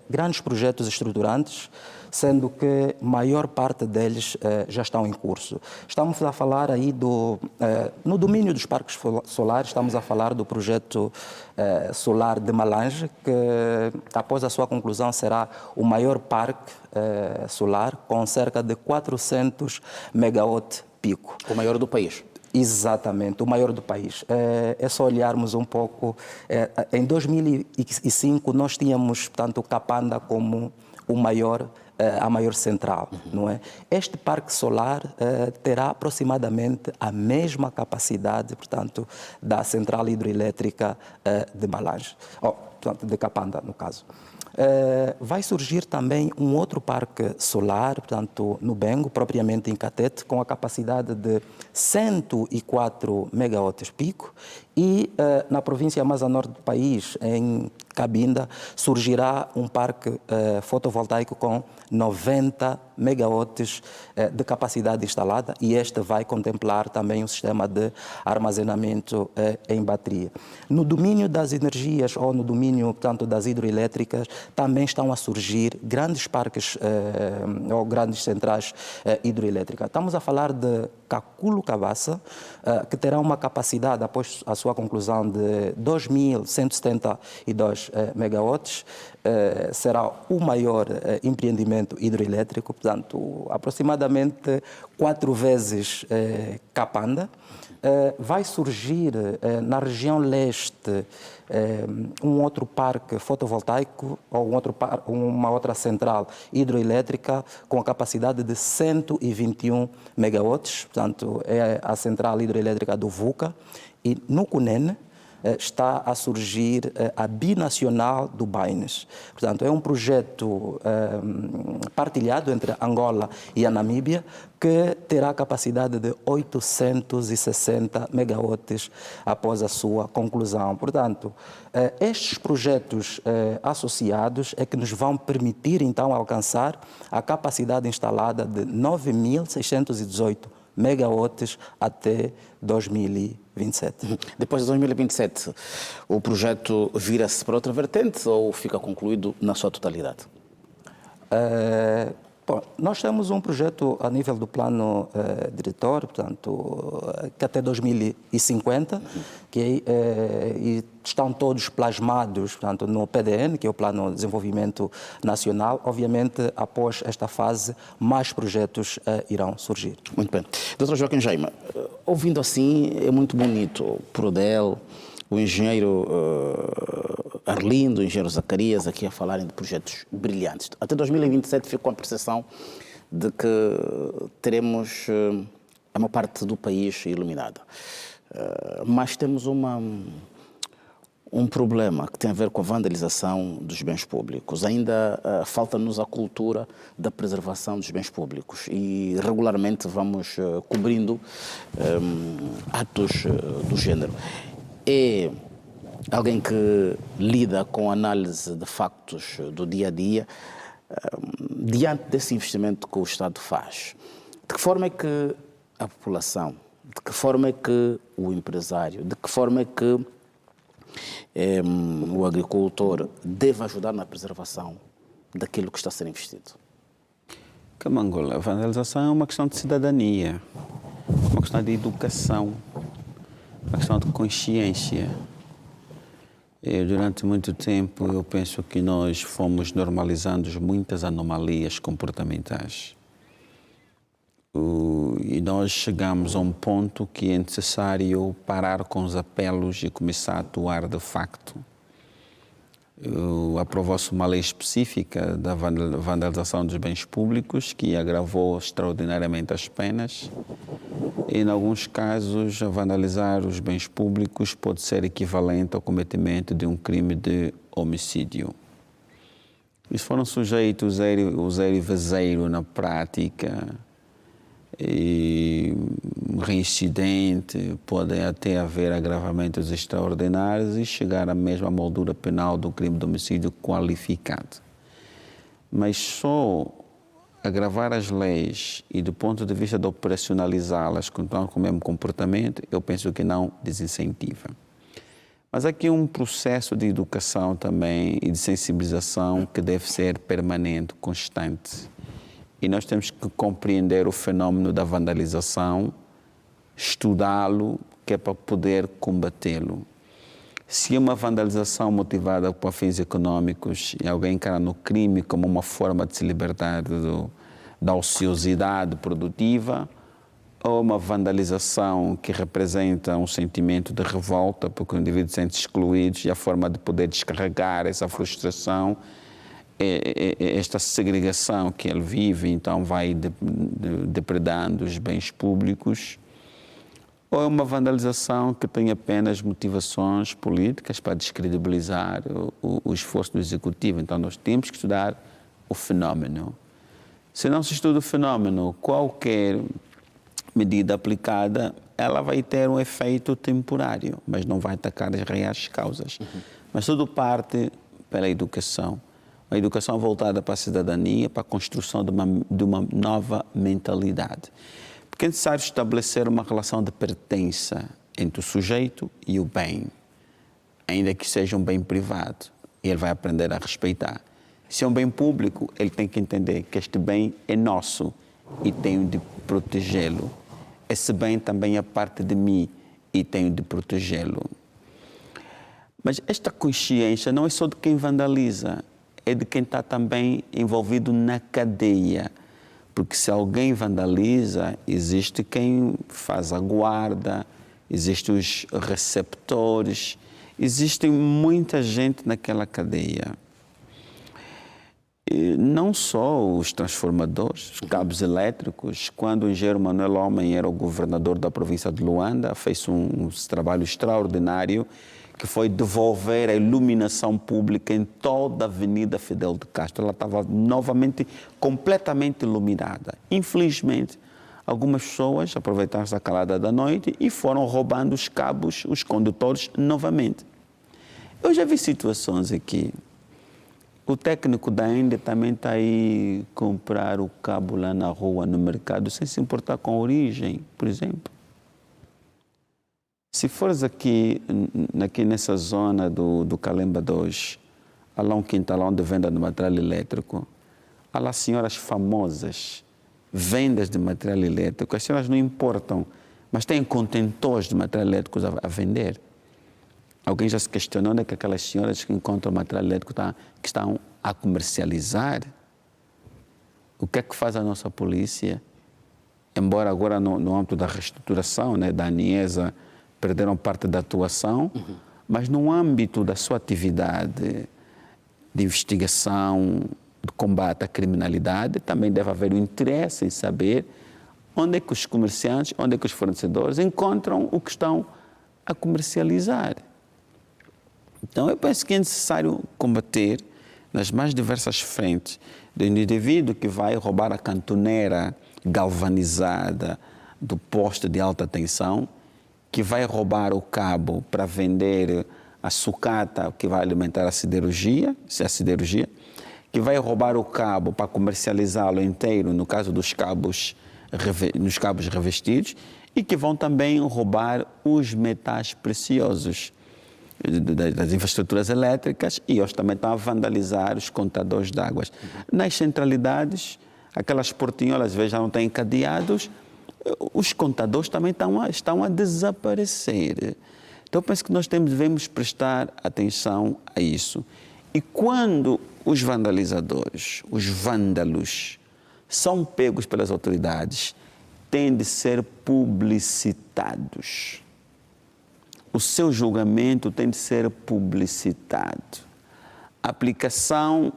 grandes projetos estruturantes, sendo que a maior parte deles já estão em curso. Estamos a falar aí no domínio dos parques solares, estamos a falar do projeto solar de Malange, que após a sua conclusão será o maior parque solar com cerca de 400 megawatt pico. O maior do país. Exatamente, o maior do país. É só olharmos um pouco. Em 2005 nós tínhamos, portanto, o Capanda como a maior central, não é? Este parque solar terá aproximadamente a mesma capacidade, portanto, da central hidroelétrica de Malange, portanto, de Capanda, no caso. Vai surgir também um outro parque solar, portanto, no Bengo, propriamente em Catete, com a capacidade de 104 megawatts pico, e na província mais a norte do país, em Cabinda, surgirá um parque fotovoltaico com 90 megawatts de capacidade instalada, e este vai contemplar também um sistema de armazenamento em bateria. No domínio das energias, ou no domínio, portanto, das hidroelétricas, também estão a surgir grandes parques ou grandes centrais hidroelétricas. Estamos a falar de Caculo Cabaça, que terá uma capacidade, após a sua conclusão, de 2.172 megawatts. Será o maior empreendimento hidroelétrico, portanto, aproximadamente 4 vezes Capanda. Vai surgir na região leste um outro parque fotovoltaico ou uma outra central hidroelétrica com a capacidade de 121 megawatts, portanto, é a central hidroelétrica do VUCA. E no Cunene está a surgir a Binacional do Baines. Portanto, é um projeto partilhado entre Angola e a Namíbia, que terá capacidade de 860 megawatts após a sua conclusão. Portanto, estes projetos associados é que nos vão permitir, então, alcançar a capacidade instalada de 9.618 megawatts até 2027. Depois de 2027, o projeto vira-se para outra vertente ou fica concluído na sua totalidade? Bom, nós temos um projeto a nível do plano diretor, portanto, que até 2050, que e estão todos plasmados, portanto, no PDN, que é o Plano de Desenvolvimento Nacional. Obviamente, após esta fase, mais projetos irão surgir. Muito bem. Dr. Joaquim Jaime, ouvindo assim, é muito bonito. Prodel, o engenheiro Arlindo, o engenheiro Zacarias, aqui a falarem de projetos brilhantes. Até 2027 fico com a percepção de que teremos a maior parte do país iluminada. Mas temos um problema que tem a ver com a vandalização dos bens públicos. Ainda falta-nos a cultura da preservação dos bens públicos e regularmente vamos cobrindo atos do género. É alguém que lida com análise de factos do dia a dia, diante desse investimento que o Estado faz. De que forma é que a população, de que forma é que o empresário, de que forma é que o agricultor deve ajudar na preservação daquilo que está a ser investido? Camangola, a vandalização é uma questão de cidadania, uma questão de educação, uma questão de consciência. Durante muito tempo eu penso que nós fomos normalizando muitas anomalias comportamentais. E nós chegamos a um ponto que é necessário parar com os apelos e começar a atuar de facto. Aprovou-se uma lei específica da vandalização dos bens públicos que agravou extraordinariamente as penas. E, em alguns casos, vandalizar os bens públicos pode ser equivalente ao cometimento de um crime de homicídio. Eles foram sujeitos ao zero e vezeiro na prática. E reincidente, pode até haver agravamentos extraordinários e chegar à mesma moldura penal do crime de homicídio qualificado. Mas só agravar as leis e do ponto de vista de operacionalizá-las com o mesmo comportamento, eu penso que não desincentiva. Mas há aqui um processo de educação também e de sensibilização que deve ser permanente, constante. E nós temos que compreender o fenómeno da vandalização, estudá-lo, que é para poder combatê-lo. Se é uma vandalização motivada por fins econômicos e alguém encara no crime como uma forma de se libertar da ociosidade produtiva, ou uma vandalização que representa um sentimento de revolta, porque o indivíduo se sente excluído e a forma de poder descarregar essa frustração, esta segregação que ele vive, então vai depredando os bens públicos, ou é uma vandalização que tem apenas motivações políticas para descredibilizar o esforço do Executivo. Então nós temos que estudar o fenómeno. Se não se estuda o fenómeno, qualquer medida aplicada, ela vai ter um efeito temporário, mas não vai atacar as reais causas. Mas tudo parte pela educação. A educação voltada para a cidadania, para a construção de uma nova mentalidade. Porque é necessário estabelecer uma relação de pertença entre o sujeito e o bem, ainda que seja um bem privado. Ele vai aprender a respeitar. Se é um bem público, ele tem que entender que este bem é nosso e tenho de protegê-lo. Esse bem também é parte de mim e tenho de protegê-lo. Mas esta consciência não é só de quem vandaliza, é de quem está também envolvido na cadeia. Porque se alguém vandaliza, existe quem faz a guarda, existem os receptores, existe muita gente naquela cadeia. E não só os transformadores, os cabos elétricos. Quando o engenheiro Manuel Homem era o governador da província de Luanda, fez um trabalho extraordinário que foi devolver a iluminação pública em toda a Avenida Fidel de Castro. Ela estava novamente completamente iluminada. Infelizmente, algumas pessoas aproveitaram-se da calada da noite e foram roubando os cabos, os condutores, novamente. Eu já vi situações aqui. O técnico da Ende também está aí comprar o cabo lá na rua, no mercado, sem se importar com a origem, por exemplo. Se fores aqui nessa zona do Calemba 2, há lá um quintalão de venda de material elétrico, há lá senhoras famosas, vendas de material elétrico, as senhoras não importam, mas têm contentores de material elétrico a vender. Alguém já se questionou onde é que aquelas senhoras que encontram material elétrico que estão a comercializar? O que é que faz a nossa polícia? embora agora no âmbito da reestruturação, né, da ANIESA, perderam parte da atuação, mas no âmbito da sua atividade de investigação, de combate à criminalidade, também deve haver o interesse em saber onde é que os comerciantes, onde é que os fornecedores encontram o que estão a comercializar. Então, eu penso que é necessário combater nas mais diversas frentes, do indivíduo que vai roubar a cantoneira galvanizada do poste de alta tensão, que vai roubar o cabo para vender a sucata que vai alimentar a siderurgia, que vai roubar o cabo para comercializá-lo inteiro, no caso dos cabos, nos cabos revestidos, e que vão também roubar os metais preciosos das infraestruturas elétricas, e eles também estão a vandalizar os contadores de águas. Nas centralidades, aquelas portinholas, veja, não têm cadeados, os contadores também estão a desaparecer. Então, eu penso que nós devemos prestar atenção a isso. E quando os vandalizadores, os vândalos, são pegos pelas autoridades, têm de ser publicitados. O seu julgamento tem de ser publicitado. A aplicação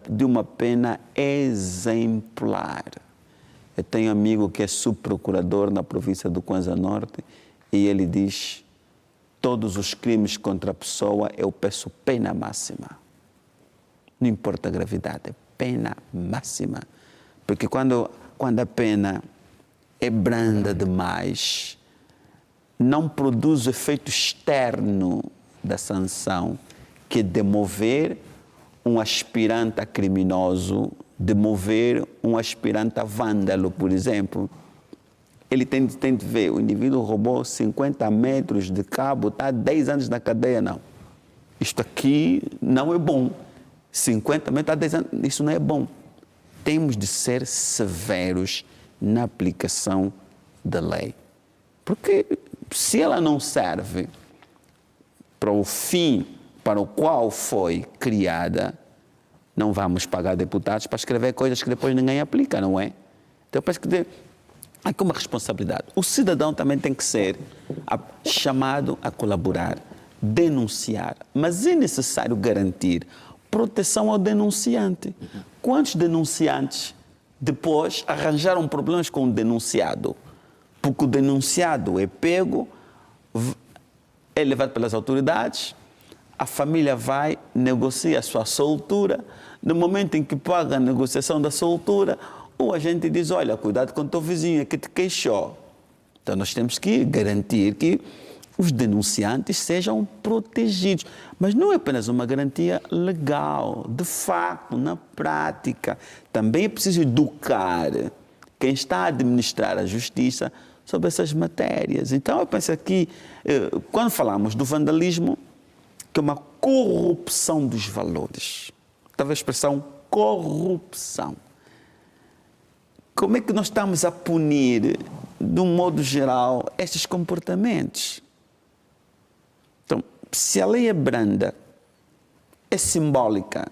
de uma pena exemplar. Eu tenho um amigo que é subprocurador na província do Kwanza Norte e ele diz: todos os crimes contra a pessoa eu peço pena máxima. Não importa a gravidade, é pena máxima. Porque quando a pena é branda demais, não produz o efeito externo da sanção, que é demover um aspirante a criminoso, demover um aspirante a vândalo, por exemplo. Ele tem de ver, o indivíduo roubou 50 metros de cabo, está há 10 anos na cadeia, não. Isto aqui não é bom. 50 metros, está há 10 anos, isso não é bom. Temos de ser severos na aplicação da lei. Porque se ela não serve para o fim para o qual foi criada, não vamos pagar deputados para escrever coisas que depois ninguém aplica, não é? Então, eu penso que há aqui uma responsabilidade. O cidadão também tem que ser chamado a colaborar, denunciar, mas é necessário garantir proteção ao denunciante. Quantos denunciantes depois arranjaram problemas com o denunciado? Porque o denunciado é pego, é levado pelas autoridades, a família vai, negocia a sua soltura, no momento em que paga a negociação da soltura, o agente diz: olha, cuidado com o teu vizinho que te queixou. Então nós temos que garantir que os denunciantes sejam protegidos. Mas não é apenas uma garantia legal, de facto, na prática. Também é preciso educar quem está a administrar a justiça sobre essas matérias. Então, eu penso que, quando falamos do vandalismo, que é uma corrupção dos valores. Talvez a expressão corrupção. Como é que nós estamos a punir, de um modo geral, estes comportamentos? Então, se a lei é branda, é simbólica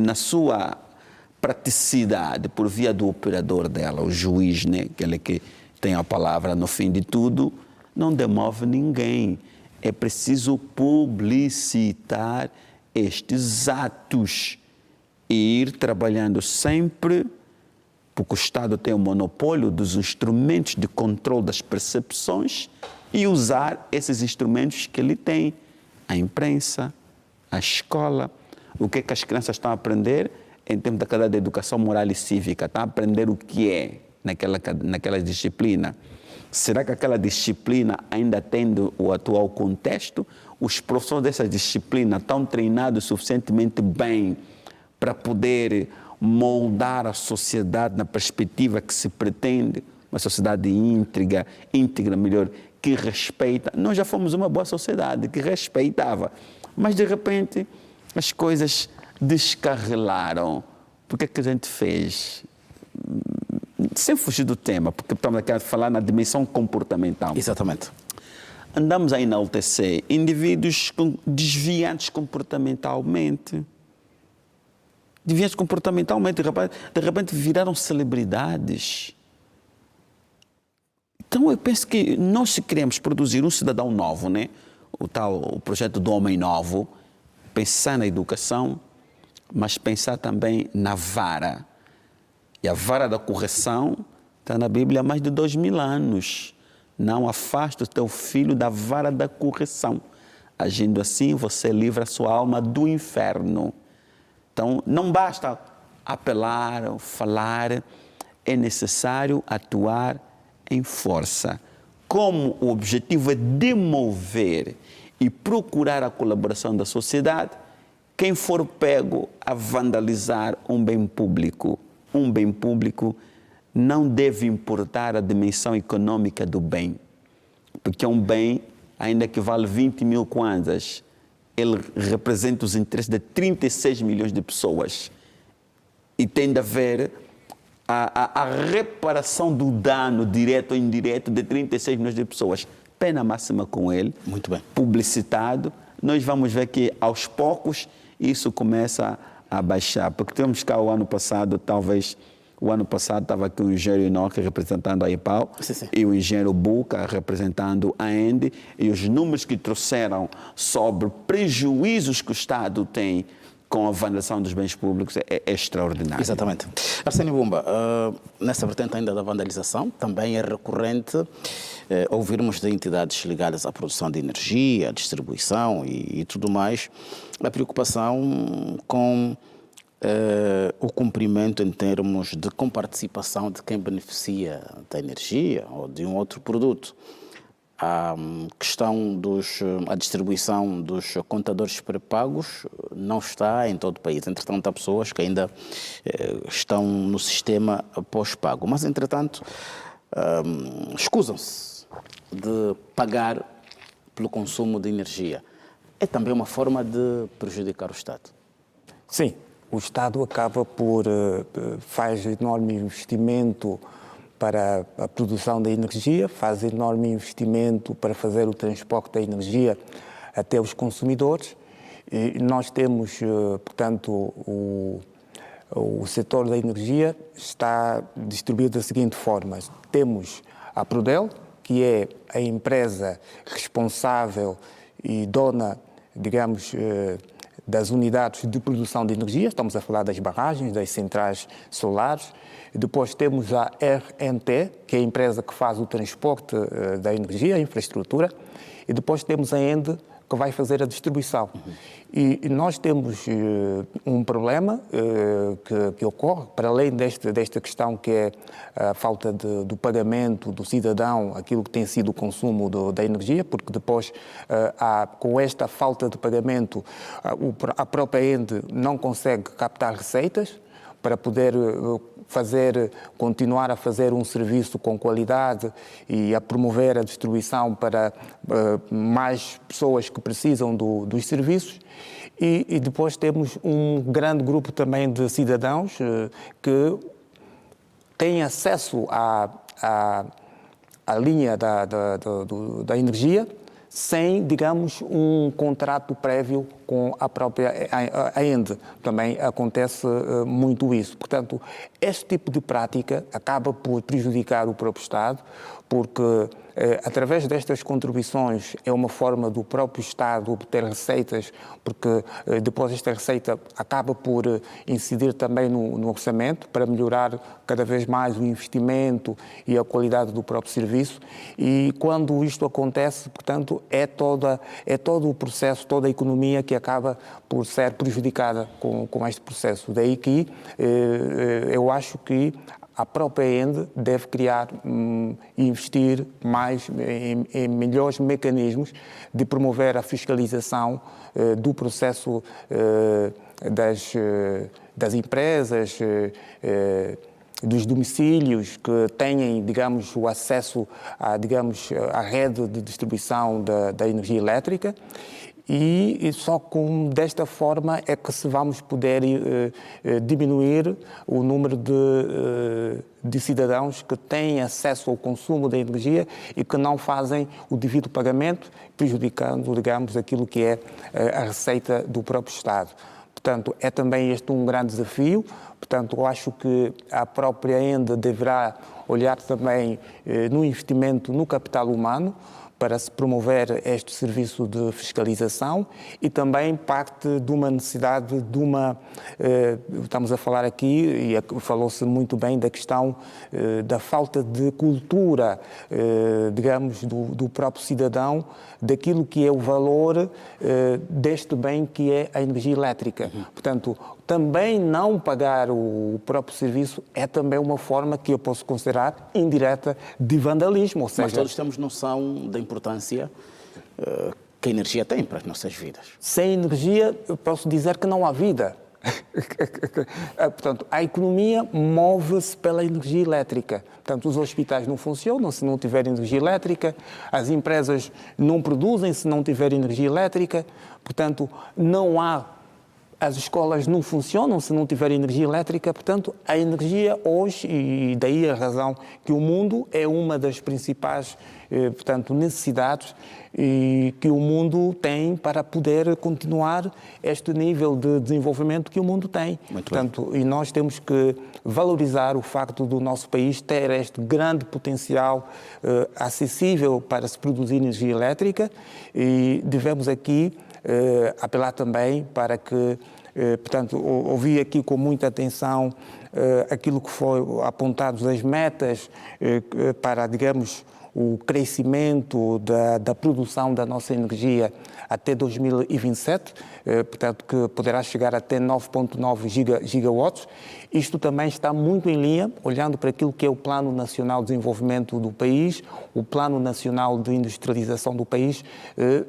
na sua praticidade por via do operador dela, o juiz, né, aquele que tem a palavra no fim de tudo, não demove ninguém. É preciso publicitar estes atos e ir trabalhando sempre, porque o Estado tem o monopólio dos instrumentos de controle das percepções e usar esses instrumentos que ele tem. A imprensa, a escola, o que é que as crianças estão a aprender em termos da cadeia de educação moral e cívica? Estão a aprender o que é naquela disciplina. Será que aquela disciplina ainda atende o atual contexto? Os professores dessa disciplina estão treinados suficientemente bem para poder moldar a sociedade na perspectiva que se pretende? Uma sociedade íntegra, melhor, que respeita. Nós já fomos uma boa sociedade, que respeitava. Mas, de repente, as coisas descarrilaram. Por que é que a gente fez? Sem fugir do tema, porque estamos aqui a falar na dimensão comportamental. Exatamente. Andamos a enaltecer indivíduos desviantes comportamentalmente. De repente viraram celebridades. Então, eu penso que nós, se queremos produzir um cidadão novo, né? O projeto do homem novo, pensar na educação, mas pensar também na vara. E a vara da correção está na Bíblia há mais de 2000 anos. Não afasta o teu filho da vara da correção. Agindo assim, você livra a sua alma do inferno. Então, não basta apelar, falar, é necessário atuar em força. Como o objetivo é demover e procurar a colaboração da sociedade, quem for pego a vandalizar um bem público não deve importar a dimensão econômica do bem, porque é um bem, ainda que vale 20 mil kwanzas, ele representa os interesses de 36 milhões de pessoas e tem de haver a reparação do dano direto ou indireto de 36 milhões de pessoas. Pena máxima com ele. Muito bem. Publicitado. Nós vamos ver que, aos poucos, isso começa a baixar. Porque temos cá o ano passado, estava aqui o engenheiro Inoki representando a IPAU, Sim. e o engenheiro Buca representando a ENDE, e os números que trouxeram sobre prejuízos que o Estado tem com a vandalização dos bens públicos é extraordinário. Exatamente. Arsénio Bumba, nessa vertente ainda da vandalização, também é recorrente ouvirmos de entidades ligadas à produção de energia, à distribuição e tudo mais, a preocupação com o cumprimento em termos de comparticipação de quem beneficia da energia ou de um outro produto. A questão a distribuição dos contadores pré-pagos não está em todo o país. Entretanto, há pessoas que ainda estão no sistema pós-pago. Mas, entretanto, escusam-se de pagar pelo consumo de energia. É também uma forma de prejudicar o Estado. Sim, o Estado acaba faz enorme investimento para a produção da energia, faz enorme investimento para fazer o transporte da energia até os consumidores. E nós temos, portanto, o setor da energia está distribuído da seguinte forma. Temos a Prodel, que é a empresa responsável e dona, digamos, das unidades de produção de energia, estamos a falar das barragens, das centrais solares. Depois temos a RNT, que é a empresa que faz o transporte da energia, a infraestrutura. E depois temos a ENDE, que vai fazer a distribuição. E nós temos um problema que ocorre, para além desta questão que é a falta do pagamento do cidadão, aquilo que tem sido o consumo da energia, porque depois, com esta falta de pagamento, a própria ENDE não consegue captar receitas para poder continuar a fazer um serviço com qualidade e a promover a distribuição para mais pessoas que precisam dos serviços. E depois temos um grande grupo também de cidadãos que têm acesso à linha da energia sem, digamos, um contrato prévio com a própria ENDE. Também acontece muito isso. Portanto, este tipo de prática acaba por prejudicar o próprio Estado, porque através destas contribuições é uma forma do próprio Estado obter receitas, porque depois esta receita acaba por incidir também no orçamento para melhorar cada vez mais o investimento e a qualidade do próprio serviço. E quando isto acontece, portanto, é todo o processo, toda a economia que acaba por ser prejudicada com este processo. Daí que eu acho que a própria ENDE deve criar e investir mais em melhores mecanismos de promover a fiscalização do processo das empresas, dos domicílios que têm, digamos, o acesso à rede de distribuição da energia elétrica. E só desta forma é que se vamos poder diminuir o número de cidadãos que têm acesso ao consumo da energia e que não fazem o devido pagamento, prejudicando, digamos, aquilo que é a receita do próprio Estado. Portanto, é também este um grande desafio. Portanto, eu acho que a própria ENDE deverá olhar também no investimento no capital humano, para se promover este serviço de fiscalização e também parte de uma necessidade de uma... Estamos a falar aqui, e falou-se muito bem da questão da falta de cultura, digamos, do próprio cidadão, daquilo que é o valor deste bem que é a energia elétrica. Portanto, também não pagar o próprio serviço é também uma forma que eu posso considerar indireta de vandalismo. Ou seja, mas todos temos noção da importância que a energia tem para as nossas vidas. Sem energia, eu posso dizer que não há vida. Portanto, a economia move-se pela energia elétrica. Portanto, os hospitais não funcionam se não tiver energia elétrica, as empresas não produzem se não tiver energia elétrica, portanto, não há... As escolas não funcionam se não tiver energia elétrica, portanto, a energia hoje, e daí a razão que o mundo é uma das principais, portanto, necessidades que o mundo tem para poder continuar este nível de desenvolvimento que o mundo tem. Portanto, e nós temos que valorizar o facto do nosso país ter este grande potencial acessível para se produzir energia elétrica e devemos aqui apelar também para que, portanto, ouvi aqui com muita atenção aquilo que foi apontado das metas para, digamos, o crescimento da produção da nossa energia até 2027, portanto, que poderá chegar até 9,9 gigawatts. Isto também está muito em linha, olhando para aquilo que é o Plano Nacional de Desenvolvimento do país, o Plano Nacional de Industrialização do país,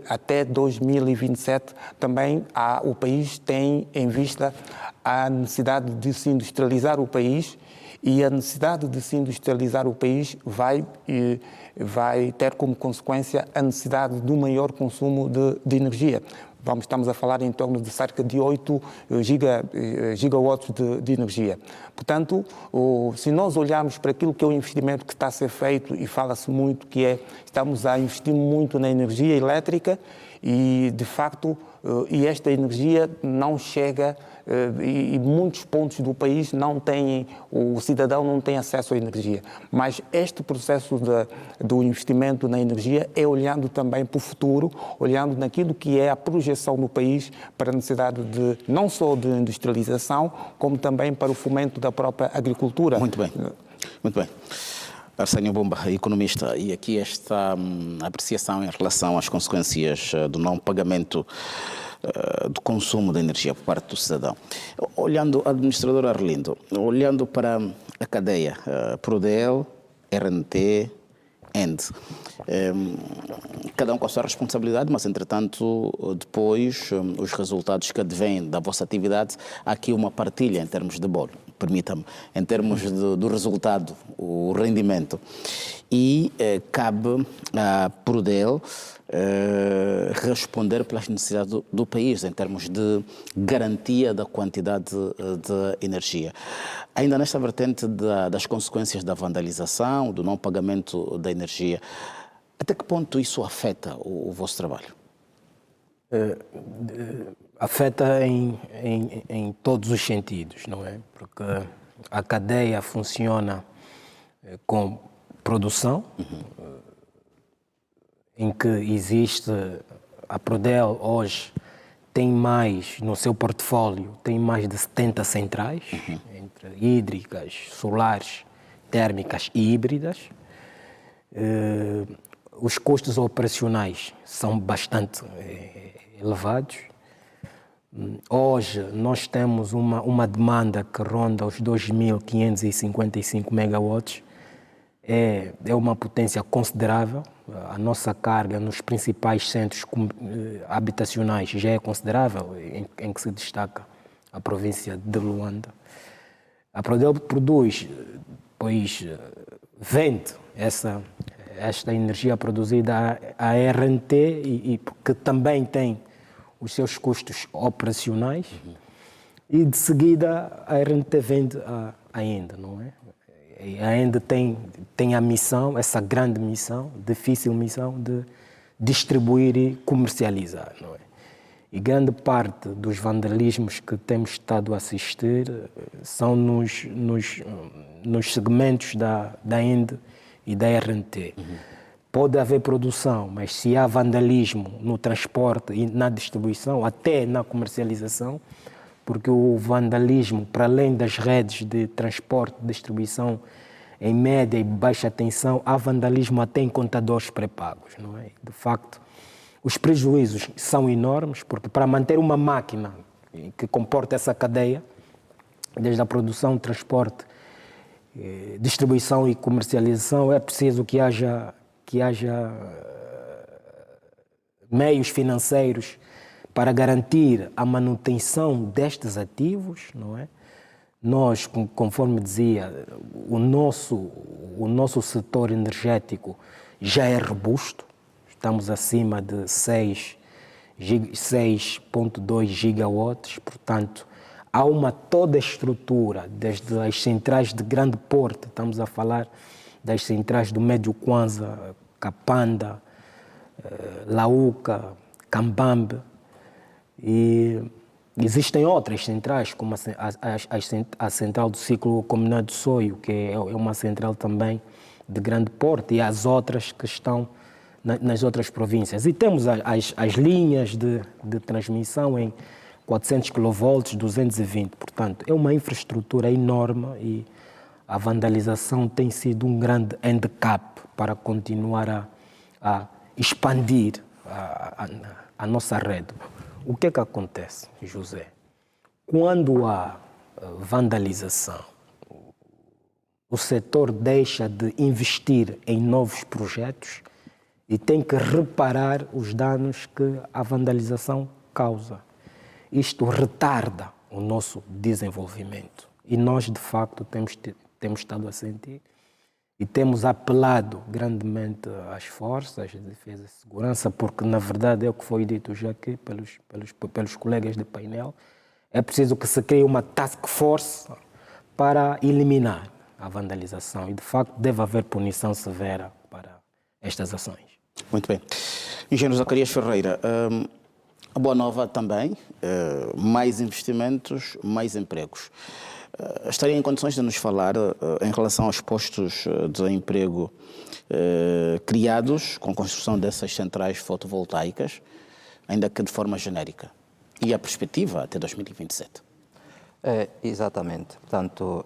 até 2027 também o país tem em vista a necessidade de se industrializar o país e a necessidade de se industrializar o país vai ter como consequência a necessidade do maior consumo de energia. Estamos a falar em torno de cerca de 8 gigawatts de energia. Portanto, se nós olharmos para aquilo que é o investimento que está a ser feito, e fala-se muito que estamos a investir muito na energia elétrica e, de facto, e esta energia não chega e muitos pontos do país não têm, o cidadão não tem acesso à energia. Mas este processo do investimento na energia é olhando também para o futuro, olhando naquilo que é a projeção no país para a necessidade de, não só de industrialização, como também para o fomento da própria agricultura. Muito bem, muito bem. Arsénio Bomba, economista, e aqui esta apreciação em relação às consequências do não pagamento do consumo de energia por parte do cidadão. Olhando, administrador Arlindo, olhando para a cadeia, Prodel, RNT, ENDE, cada um com a sua responsabilidade, mas entretanto depois os resultados que advêm da vossa atividade, há aqui uma partilha em termos de bolo, permita-me, em termos do resultado, o rendimento, e cabe à Prodel responder pelas necessidades do país em termos de garantia da quantidade de energia. Ainda nesta vertente das consequências da vandalização, do não pagamento da energia, até que ponto isso afeta o vosso trabalho? Afeta em todos os sentidos, não é? Porque a cadeia funciona com produção, em que existe a Prodel hoje tem mais no seu portfólio, tem mais de 70 centrais, entre hídricas, solares, térmicas e híbridas. Os custos operacionais são bastante elevados. Hoje nós temos uma demanda que ronda os 2.555 megawatts. É uma potência considerável. A nossa carga nos principais centros habitacionais já é considerável, em que se destaca a província de Luanda. A Prodel produz, pois vende esta energia produzida à RNT e que também tem os seus custos operacionais, e de seguida a RNT vende à ENDE, não é? A ENDE tem a missão, essa grande missão, difícil missão, de distribuir e comercializar, não é? E grande parte dos vandalismos que temos estado a assistir são nos segmentos da ENDE e da RNT. Pode haver produção, mas se há vandalismo no transporte e na distribuição, até na comercialização, porque o vandalismo, para além das redes de transporte e distribuição em média e baixa tensão, há vandalismo até em contadores pré-pagos, não é? De facto, os prejuízos são enormes, porque para manter uma máquina que comporta essa cadeia, desde a produção, transporte, distribuição e comercialização, é preciso que haja meios financeiros para garantir a manutenção destes ativos, não é? Nós, conforme dizia, o nosso setor energético já é robusto, estamos acima de 6,2 gigawatts, portanto, há toda a estrutura, desde as centrais de grande porte, estamos a falar das centrais do Médio Kwanza, Kapanda, Lauca, Cambambe, e existem outras centrais, como a central do ciclo combinado de Soio, que é uma central também de grande porte, e as outras que estão nas outras províncias. E temos as linhas de transmissão em 400 kV, 220. Portanto, é uma infraestrutura enorme e a vandalização tem sido um grande handicap para continuar a expandir a nossa rede. O que é que acontece, José? Quando há vandalização, o setor deixa de investir em novos projetos e tem que reparar os danos que a vandalização causa. Isto retarda o nosso desenvolvimento. E nós, de facto, temos estado a sentir e temos apelado grandemente às forças de defesa e segurança, porque, na verdade, é o que foi dito já aqui pelos colegas de painel, é preciso que se crie uma task force para eliminar a vandalização e, de facto, deve haver punição severa para estas ações. Muito bem. Engenheiro Zacarias Ferreira, a boa nova também, mais investimentos, mais empregos. Estaria em condições de nos falar em relação aos postos de emprego criados com a construção dessas centrais fotovoltaicas, ainda que de forma genérica, e a perspectiva até 2027? Exatamente. Portanto,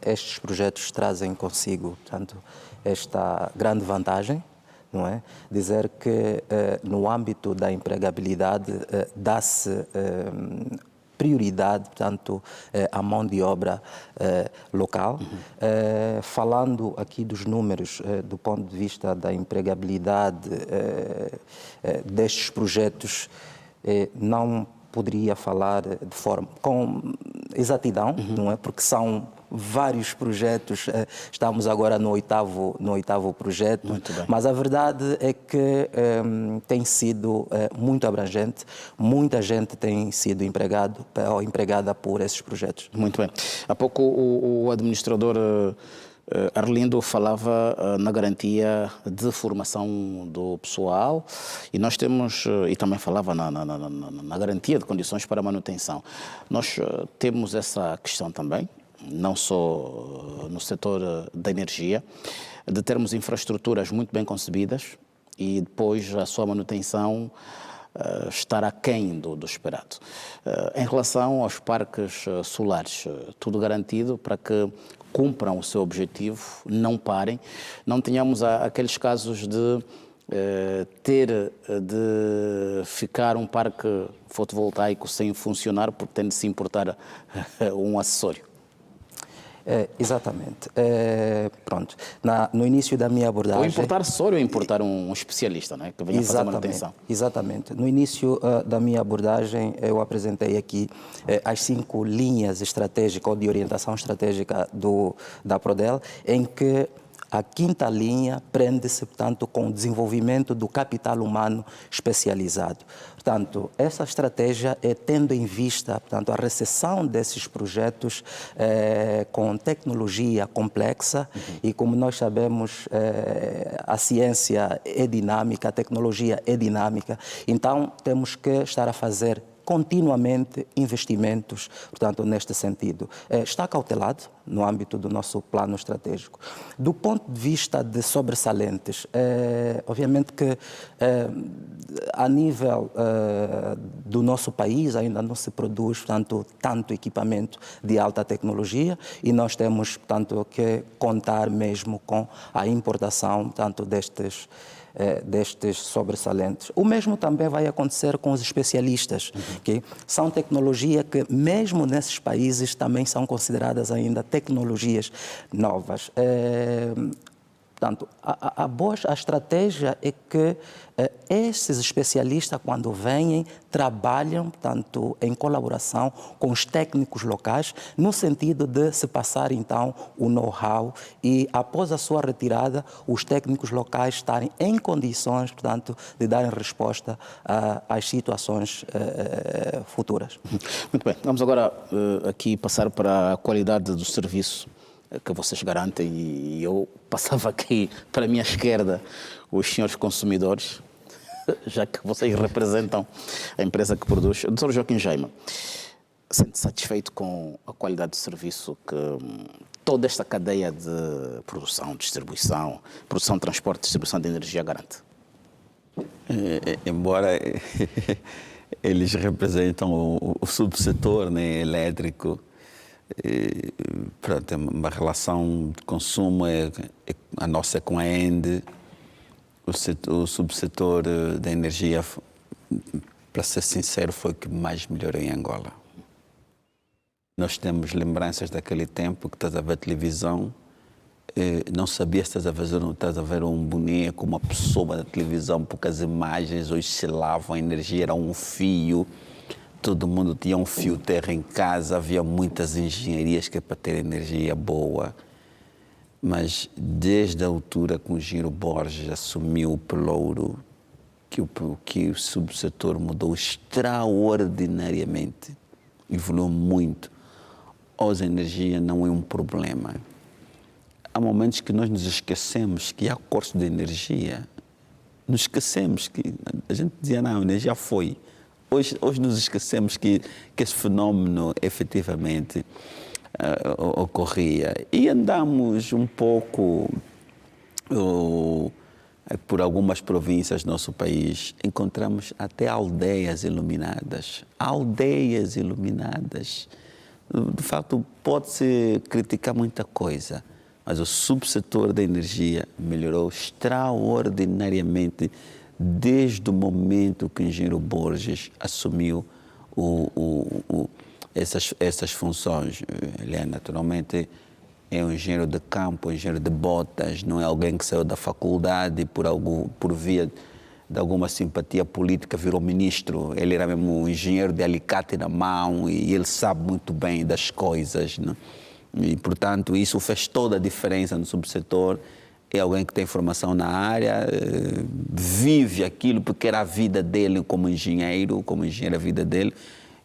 estes projetos trazem consigo, portanto, esta grande vantagem, não é? Dizer que no âmbito da empregabilidade dá-se prioridade, portanto, à mão de obra local. Falando aqui dos números do ponto de vista da empregabilidade destes projetos, não poderia falar de forma com exatidão, não é? Porque são vários projetos, estamos agora no oitavo projeto, mas a verdade é que tem sido muito abrangente, muita gente tem sido empregada por esses projetos. Muito bem. Há pouco o administrador Arlindo falava na garantia de formação do pessoal e nós temos, e também falava na garantia de condições para manutenção. Nós temos essa questão também, não só no setor da energia, de termos infraestruturas muito bem concebidas e depois a sua manutenção estar aquém do esperado. Em relação aos parques solares, tudo garantido para que cumpram o seu objetivo, não parem, não tenhamos aqueles casos de ter de ficar um parque fotovoltaico sem funcionar porque tem de se importar um acessório. Exatamente. Pronto. No início da minha abordagem... Ou importar acessório ou importar um especialista, não é? Que venha fazer a manutenção. Exatamente. No início da minha abordagem, eu apresentei aqui as 5 linhas estratégicas ou de orientação estratégica da Prodel, em que A quinta linha prende-se, portanto, com o desenvolvimento do capital humano especializado. Portanto, essa estratégia é tendo em vista, portanto, a recepção desses projetos com tecnologia complexa e, como nós sabemos, a ciência é dinâmica, a tecnologia é dinâmica, então temos que estar a fazer continuamente investimentos, portanto, neste sentido. Está cautelado no âmbito do nosso plano estratégico. Do ponto de vista de sobressalentes, obviamente que a nível do nosso país ainda não se produz, portanto, tanto equipamento de alta tecnologia e nós temos, portanto, que contar mesmo com a importação, portanto, destes sobressalentes. O mesmo também vai acontecer com os especialistas, que são tecnologia que, mesmo nesses países, também são consideradas ainda tecnologias novas. Portanto, a estratégia é que esses especialistas, quando vêm, trabalham, portanto, em colaboração com os técnicos locais, no sentido de se passar, então, o know-how e, após a sua retirada, os técnicos locais estarem em condições, portanto, de darem resposta às situações futuras. Muito bem. Vamos agora aqui passar para a qualidade do serviço que vocês garantem, e eu passava aqui para a minha esquerda os senhores consumidores, já que vocês representam a empresa que produz. Dr. Joaquim Jaime, sente-se satisfeito com a qualidade do serviço que toda esta cadeia de produção, distribuição, transporte, distribuição de energia garante? Embora eles representam o subsetor, né, elétrico, pronto, uma relação de consumo a nossa é com a ENDE, o subsetor da energia, para ser sincero, foi o que mais melhorou em Angola. Nós temos lembranças daquele tempo que estás a ver televisão, não sabias se estás a ver um boneco, uma pessoa na televisão, porque as imagens oscilavam, a energia era um fio. Todo mundo tinha um fio terra em casa, havia muitas engenharias que é para ter energia boa. Mas desde a altura que o Giro Borges assumiu o Pelouro, que o subsetor mudou extraordinariamente, evoluiu muito. Hoje a energia não é um problema. Há momentos que nós nos esquecemos que há cortes de energia. Nos esquecemos que a gente dizia, não, a energia foi. Hoje nos esquecemos que esse fenómeno efetivamente ocorria. E andamos um pouco por algumas províncias do nosso país, encontramos até aldeias iluminadas. Aldeias iluminadas. De fato, pode-se criticar muita coisa, mas o subsetor da energia melhorou extraordinariamente desde o momento que o engenheiro Borges assumiu essas funções. Ele é naturalmente um engenheiro de campo, um engenheiro de botas, não é alguém que saiu da faculdade por via de alguma simpatia política virou ministro. Ele era mesmo um engenheiro de alicate na mão e ele sabe muito bem das coisas, não? E, portanto, isso fez toda a diferença no subsetor. É alguém que tem formação na área, vive aquilo porque era a vida dele como engenheiro a vida dele,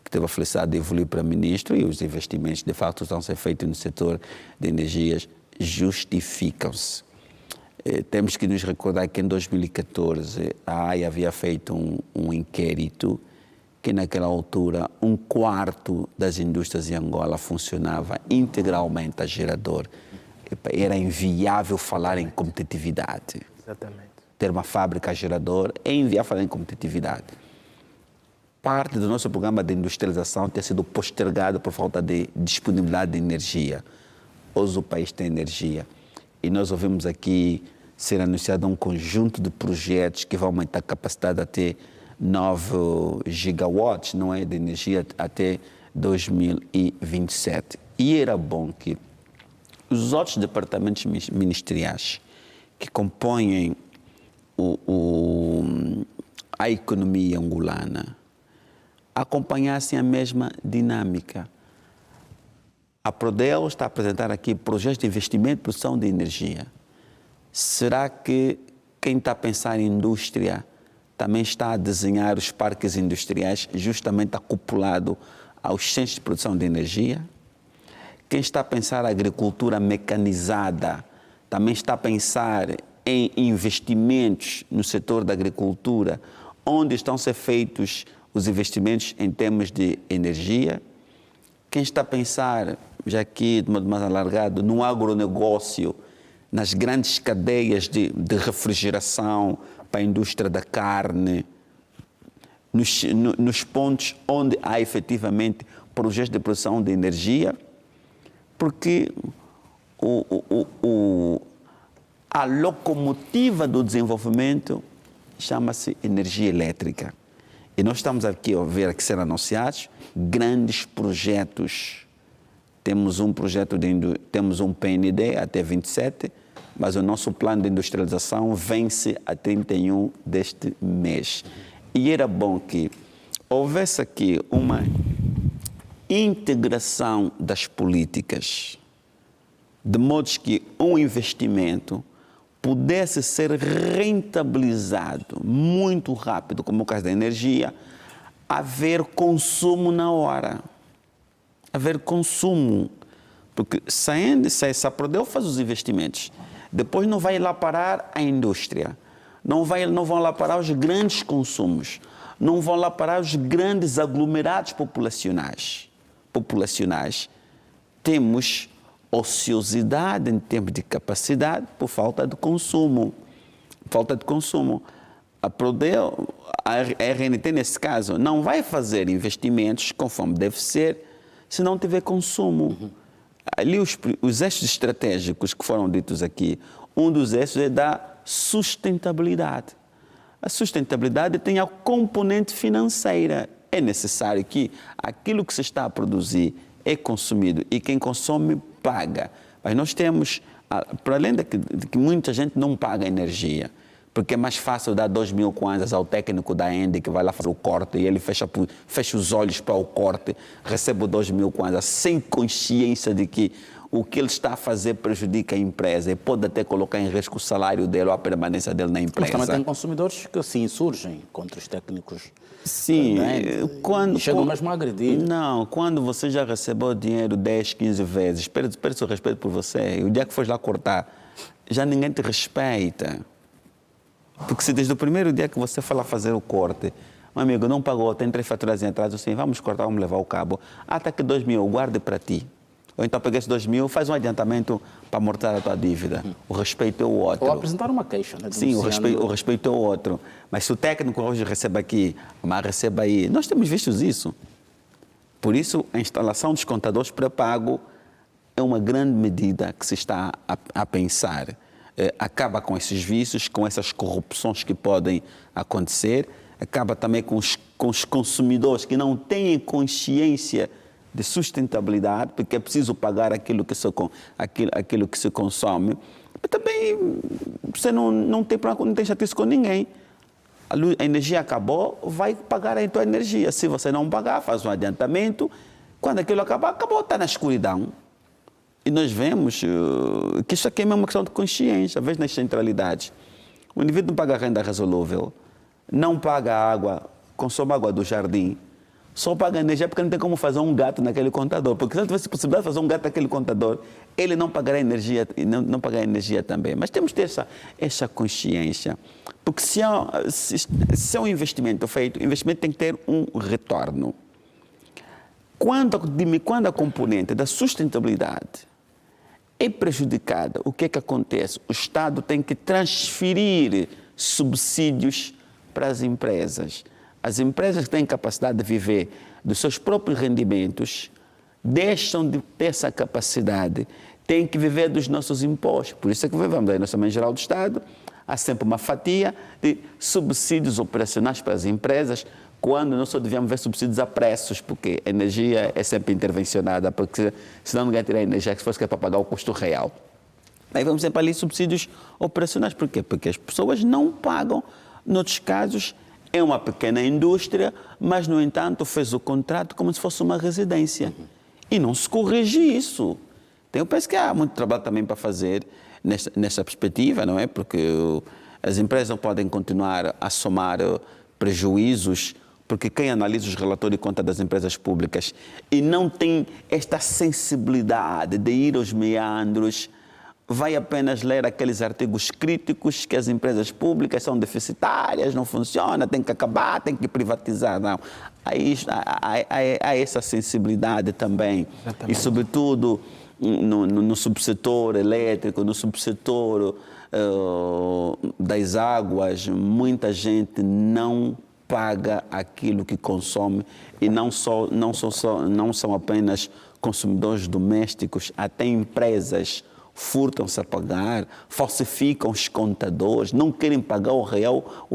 que teve a felicidade de evoluir para ministro, e os investimentos de facto estão a ser feitos no setor de energias justificam-se. Temos que nos recordar que em 2014 a AIA havia feito um inquérito que naquela altura 1/4 das indústrias em Angola funcionava integralmente a gerador. Era inviável falar em competitividade. Exatamente. Ter uma fábrica a gerador é inviável falar em competitividade. Parte do nosso programa de industrialização tem sido postergado por falta de disponibilidade de energia. Hoje o país tem energia. E nós ouvimos aqui ser anunciado um conjunto de projetos que vão aumentar a capacidade até 9 gigawatts, não é, de energia até 2027. E era bom que os outros departamentos ministeriais que compõem a economia angolana acompanhassem a mesma dinâmica. A Prodel está a apresentar aqui projetos de investimento e produção de energia. será que quem está a pensar em indústria também está a desenhar os parques industriais justamente acoplado aos centros de produção de energia? Quem está a pensar a agricultura mecanizada também está a pensar em investimentos no setor da agricultura, onde estão a ser feitos os investimentos em termos de energia? Quem está a pensar, já aqui de modo mais alargado, no agronegócio, nas grandes cadeias de refrigeração para a indústria da carne, nos pontos onde há efetivamente projetos de produção de energia? Porque a locomotiva do desenvolvimento chama-se energia elétrica. E nós estamos aqui a ver aqui ser anunciados grandes projetos. Temos um projeto, temos um PND até 27, mas o nosso plano de industrialização vence a 31 deste mês. E era bom que houvesse aqui uma integração das políticas, de modo que um investimento pudesse ser rentabilizado muito rápido, como o caso da energia, haver consumo na hora. Haver consumo. Porque se a Prodeu faz os investimentos, depois não vai lá parar a indústria, não vão lá parar os grandes consumos, não vão lá parar os grandes aglomerados populacionais. Temos ociosidade em termos de capacidade por falta de consumo. A Prodeu, a RNT nesse caso, não vai fazer investimentos conforme deve ser se não tiver consumo. Ali os eixos estratégicos que foram ditos aqui, um dos eixos é da sustentabilidade. A sustentabilidade tem a componente financeira. É necessário que aquilo que se está a produzir é consumido e quem consome paga. Mas nós temos, para além de que muita gente não paga energia, porque é mais fácil dar 2.000 kwanzas ao técnico da ENDE que vai lá fazer o corte e ele fecha os olhos para o corte, recebe 2.000 kwanzas sem consciência de que o que ele está a fazer prejudica a empresa e pode até colocar em risco o salário dele ou a permanência dele na empresa. Mas também tem consumidores que se insurgem contra os técnicos. Sim, chegam mesmo a agredir. Não, quando você já recebeu dinheiro 10, 15 vezes, perde o respeito por você. E o dia que for lá cortar, já ninguém te respeita. Porque se desde o primeiro dia que você foi lá fazer o corte, meu amigo, não pagou, tem 3 faturas em atraso, assim, vamos cortar, vamos levar o cabo. Até que 2.000, guarde para ti. Ou então pega esses 2.000, faz um adiantamento para amortar a tua dívida. O respeito é o outro. Ou apresentar uma queixa, né? Sim, o respeito é o outro. Mas se o técnico hoje recebe aqui, mas recebe aí, nós temos visto isso. Por isso, a instalação dos contadores pré-pago é uma grande medida que se está a pensar. Acaba com esses vícios, com essas corrupções que podem acontecer, acaba também com os consumidores que não têm consciência de sustentabilidade, porque é preciso pagar aquilo que se consome. Mas também você não tem chatice com ninguém. A energia acabou, vai pagar a tua energia. Se você não pagar, faz um adiantamento. Quando aquilo acabar, acabou, está na escuridão. E nós vemos que isso aqui é uma questão de consciência, às vezes nas centralidades. O indivíduo não paga renda resolúvel, não paga água, consome água do jardim, só paga energia porque não tem como fazer um gato naquele contador. Porque se não tivesse possibilidade de fazer um gato naquele contador, ele não pagará energia, não pagará energia também. Mas temos que ter essa consciência. Porque se é um investimento feito, o investimento tem que ter um retorno. Quando a componente da sustentabilidade é prejudicada, o que é que acontece? O Estado tem que transferir subsídios para as empresas. As empresas que têm capacidade de viver dos seus próprios rendimentos deixam de ter essa capacidade, têm que viver dos nossos impostos. Por isso é que vivemos aí no Orçamento Geral do Estado, há sempre uma fatia de subsídios operacionais para as empresas, quando nós só devíamos ver subsídios a preços, porque a energia é sempre intervencionada, porque senão ninguém teria energia, se fosse que é para pagar o custo real. Aí vamos sempre ali subsídios operacionais. Por quê? Porque as pessoas não pagam. Noutros casos, é uma pequena indústria, mas, no entanto, fez o contrato como se fosse uma residência. E não se corrige isso. Eu penso que há muito trabalho também para fazer. nessa perspectiva, não é? Porque as empresas não podem continuar a somar prejuízos, porque quem analisa os relatórios de conta das empresas públicas e não tem esta sensibilidade de ir aos meandros, vai apenas ler aqueles artigos críticos que as empresas públicas são deficitárias, não funcionam, tem que acabar, tem que privatizar. Não. Há essa sensibilidade também. Exatamente. E, sobretudo, no subsetor elétrico, no subsetor das águas, muita gente não paga aquilo que consome e não são apenas consumidores domésticos, até empresas furtam-se a pagar, falsificam os contadores, não querem pagar o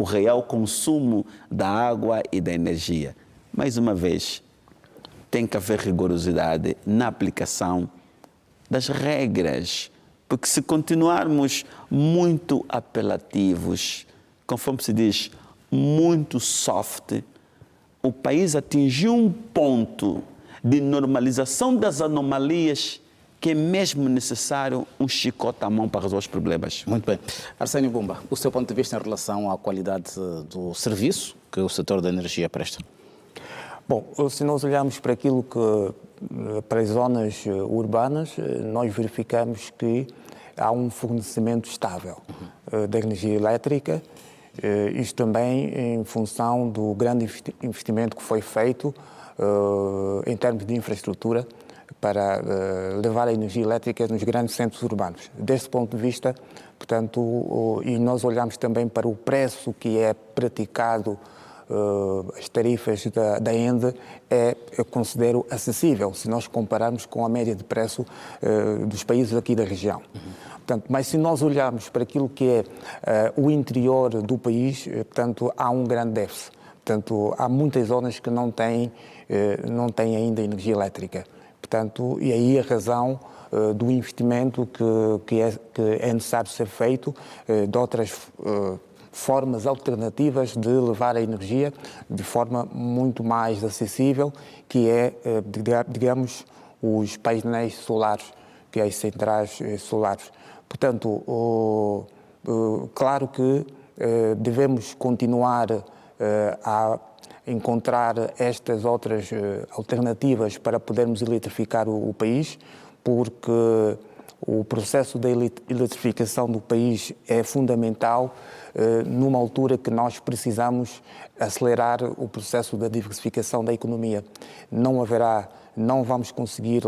real consumo da água e da energia. Mais uma vez, tem que haver rigorosidade na aplicação das regras, porque se continuarmos muito apelativos, conforme se diz, muito soft, o país atingiu um ponto de normalização das anomalias que é mesmo necessário um chicote à mão para resolver os problemas. Muito bem. Arsénio Bumba, o seu ponto de vista em relação à qualidade do serviço que o setor da energia presta? Bom, se nós olharmos para aquilo para as zonas urbanas, nós verificamos que há um fornecimento estável da energia elétrica, isto também em função do grande investimento que foi feito em termos de infraestrutura para levar a energia elétrica nos grandes centros urbanos. Deste ponto de vista, portanto, e nós olhamos também para o preço que é praticado, as tarifas da ENDE, eu considero acessível, se nós compararmos com a média de preço dos países aqui da região. Portanto, mas se nós olharmos para aquilo que é o interior do país, portanto, há um grande déficit. Portanto, há muitas zonas que não têm ainda energia elétrica. Portanto, e aí a razão do investimento que é necessário ser feito de outras formas alternativas de levar a energia de forma muito mais acessível, que é, digamos, os painéis solares, que é as centrais solares. Portanto, claro que devemos continuar a encontrar estas outras alternativas para podermos eletrificar o país, porque o processo da eletrificação do país é fundamental numa altura que nós precisamos acelerar o processo da diversificação da economia. Não vamos conseguir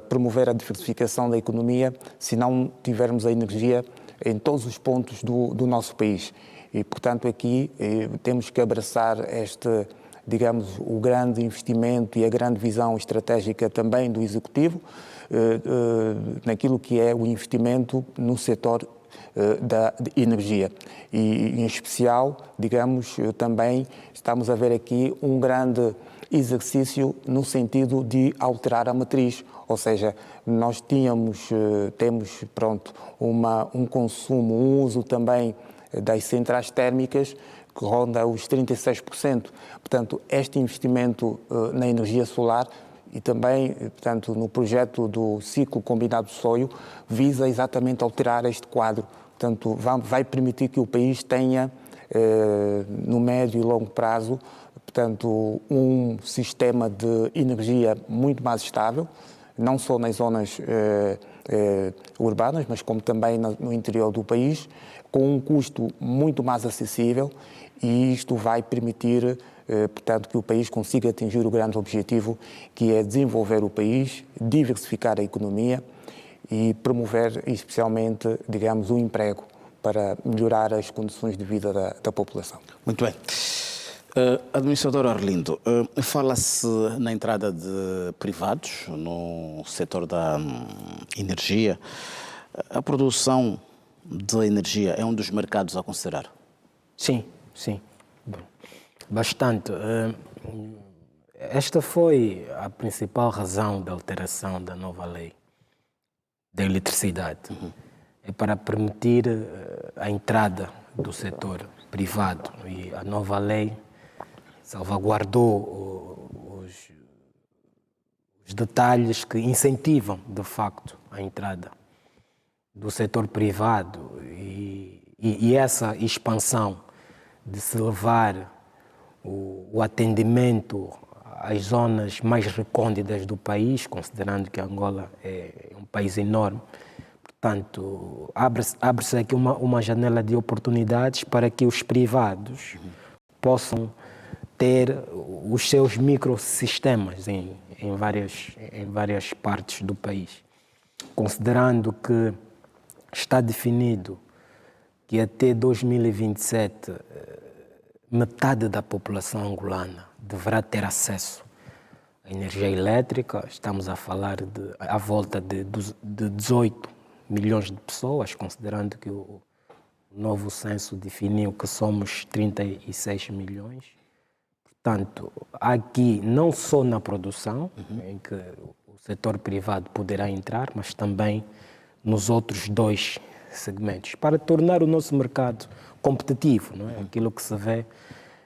promover a diversificação da economia se não tivermos a energia em todos os pontos do nosso país. E, portanto, aqui temos que abraçar digamos, o grande investimento e a grande visão estratégica também do Executivo naquilo que é o investimento no setor da energia. E, em especial, digamos, também estamos a ver aqui um grande exercício no sentido de alterar a matriz, ou seja, nós temos, um consumo, um uso também das centrais térmicas que ronda os 36%. Portanto, este investimento na energia solar e também, portanto, no projeto do ciclo combinado de sonho visa exatamente alterar este quadro. Portanto, vai permitir que o país tenha, no médio e longo prazo, portanto, um sistema de energia muito mais estável, não só nas zonas urbanas, mas como também no interior do país, com um custo muito mais acessível, e isto vai permitir, portanto, que o país consiga atingir o grande objetivo, que é desenvolver o país, diversificar a economia e promover, especialmente, digamos, o emprego para melhorar as condições de vida da população. Muito bem. Administrador Arlindo, fala-se na entrada de privados no setor da energia. A produção de energia é um dos mercados a considerar? Sim, sim. Bastante. Esta foi a principal razão da alteração da nova lei da eletricidade. É para permitir a entrada do setor privado, e a nova lei salvaguardou os detalhes que incentivam, de facto, a entrada do setor privado e essa expansão de se levar o atendimento às zonas mais recônditas do país, considerando que Angola é um país enorme. Portanto, abre-se aqui uma janela de oportunidades para que os privados possam ter os seus microsistemas em várias partes do país. Considerando que está definido que até 2027 metade da população angolana deverá ter acesso à energia elétrica, estamos a falar à volta de 18 milhões de pessoas, considerando que o novo censo definiu que somos 36 milhões. Portanto, aqui não só na produção, em que o setor privado poderá entrar, mas também nos outros dois segmentos, para tornar o nosso mercado competitivo, não é? Aquilo que se vê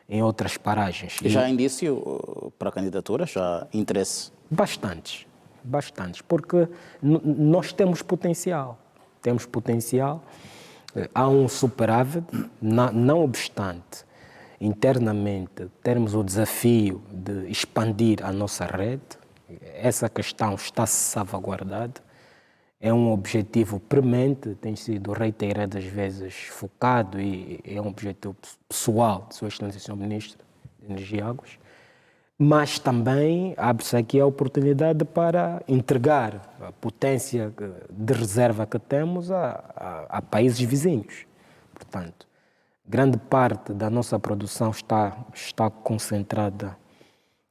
em outras paragens. E já há indício para a candidatura? Já há interesse? Bastantes, porque nós temos potencial. Há um superávit, não obstante, internamente, termos o desafio de expandir a nossa rede. Essa questão está salvaguardada. É um objetivo premente, tem sido reiteradas vezes focado e é um objetivo pessoal de Sua Excelência Sr. Ministro de Energia e Águas. Mas também abre-se aqui a oportunidade para entregar a potência de reserva que temos a países vizinhos. Portanto, grande parte da nossa produção está concentrada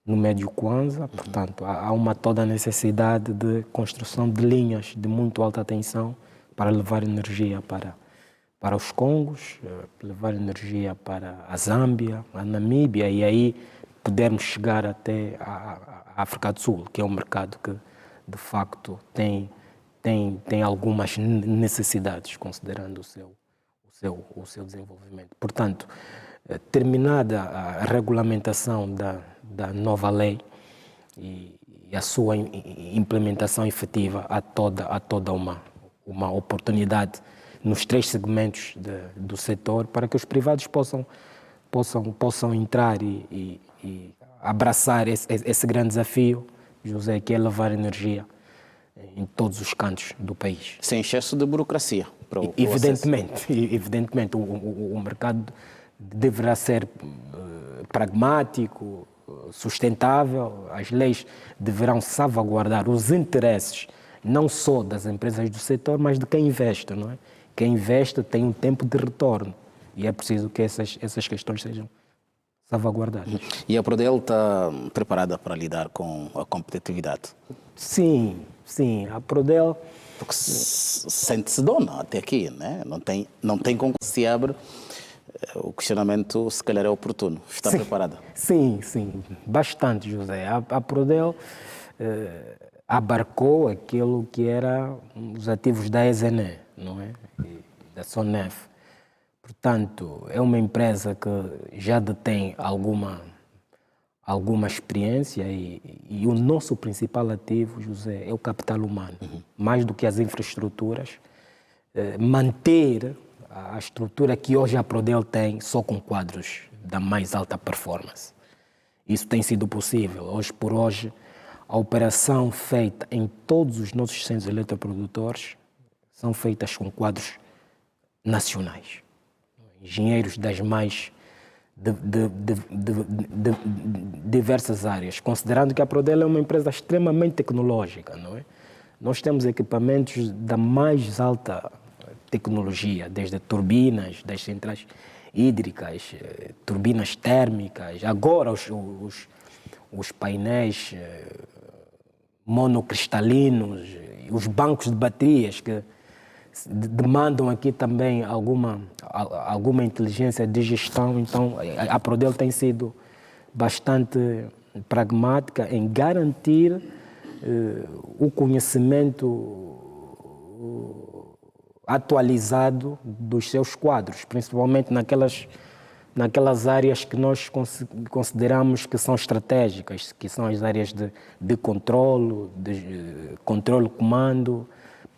no Médio Kwanza, portanto, há uma toda necessidade de construção de linhas de muito alta tensão para levar energia para os Congos, levar energia para a Zâmbia, a Namíbia, e aí podermos chegar até a África do Sul, que é um mercado que, de facto, tem algumas necessidades, considerando o seu desenvolvimento. Portanto, terminada a regulamentação da nova lei e a sua implementação efetiva, há toda uma oportunidade nos três segmentos do setor para que os privados possam entrar e abraçar esse grande desafio, José, que é levar energia em todos os cantos do país. Sem excesso de burocracia. Evidentemente, o mercado deverá ser pragmático, sustentável, as leis deverão salvaguardar os interesses não só das empresas do setor, mas de quem investe, não é? Quem investe tem um tempo de retorno e é preciso que essas questões sejam salvaguardadas. E a Prodel está preparada para lidar com a competitividade? Sim, a Prodel... Porque sente-se dona até aqui, né? Não tem como se abre. O questionamento, se calhar, é oportuno. Está preparada? Sim, bastante, José. A Prodel abarcou aquilo que eram os ativos da EZNE, não é? E da SONEF. Portanto, é uma empresa que já detém alguma experiência e o nosso principal ativo, José, é o capital humano. Mais do que as infraestruturas, manter a estrutura que hoje a Prodel tem só com quadros da mais alta performance. Isso tem sido possível. Hoje por hoje, a operação feita em todos os nossos centros eletroprodutores são feitas com quadros nacionais. Engenheiros das mais diversas áreas, considerando que a Prodel é uma empresa extremamente tecnológica, não é? Nós temos equipamentos da mais alta tecnologia, desde turbinas, das centrais hídricas, turbinas térmicas, agora os painéis monocristalinos, os bancos de baterias que demandam aqui também alguma inteligência de gestão. Então, a Prodel tem sido bastante pragmática em garantir o conhecimento atualizado dos seus quadros, principalmente naquelas áreas que nós consideramos que são estratégicas, que são as áreas de controlo, comando,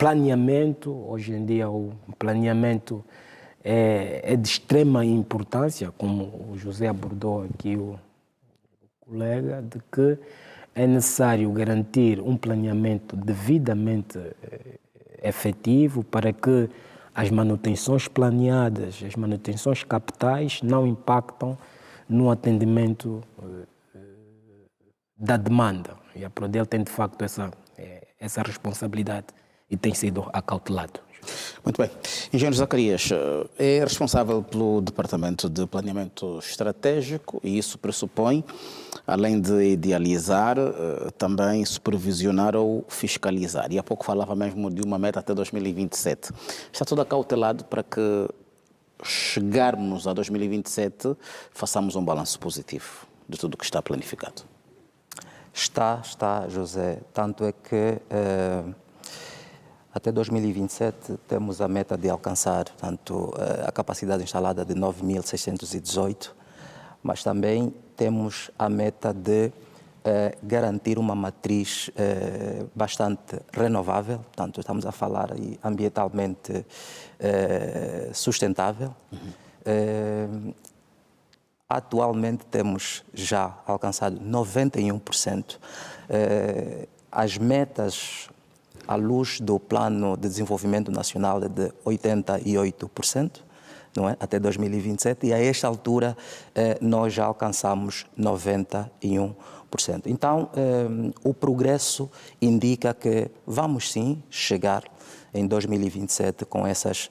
planeamento, hoje em dia o planeamento é de extrema importância, como o José abordou aqui, o colega, de que é necessário garantir um planeamento devidamente efetivo para que as manutenções planeadas, as manutenções capitais não impactam no atendimento da demanda. E a Prodel tem, de facto, essa responsabilidade e tem sido acautelado. Muito bem. Engenheiro Zacarias é responsável pelo Departamento de Planeamento Estratégico e isso pressupõe, além de idealizar, também supervisionar ou fiscalizar. E há pouco falava mesmo de uma meta até 2027. Está tudo acautelado para que chegarmos a 2027 façamos um balanço positivo de tudo o que está planificado. Está, José. Tanto é que até 2027 temos a meta de alcançar tanto a capacidade instalada de 9.618, mas também temos a meta de garantir uma matriz bastante renovável, portanto estamos a falar aí ambientalmente sustentável. Atualmente temos já alcançado 91%. As metas à luz do Plano de Desenvolvimento Nacional é de 88%, não é? Até 2027, e a esta altura nós já alcançamos 91%. Então, o progresso indica que vamos sim chegar em 2027 com essas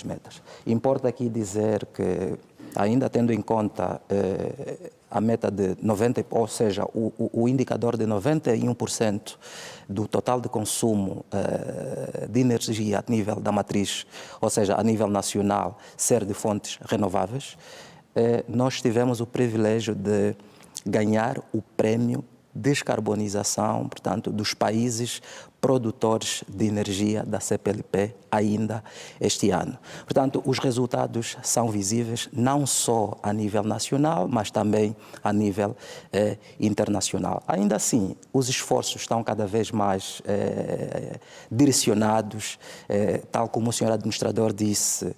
metas. Importa aqui dizer que, ainda tendo em conta a meta de 90%, ou seja, o indicador de 91% do total de consumo de energia a nível da matriz, ou seja, a nível nacional, ser de fontes renováveis, nós tivemos o privilégio de ganhar o prémio descarbonização, portanto, dos países produtores de energia da CPLP ainda este ano. Portanto, os resultados são visíveis não só a nível nacional, mas também a nível internacional. Ainda assim, os esforços estão cada vez mais direcionados, tal como o senhor administrador disse,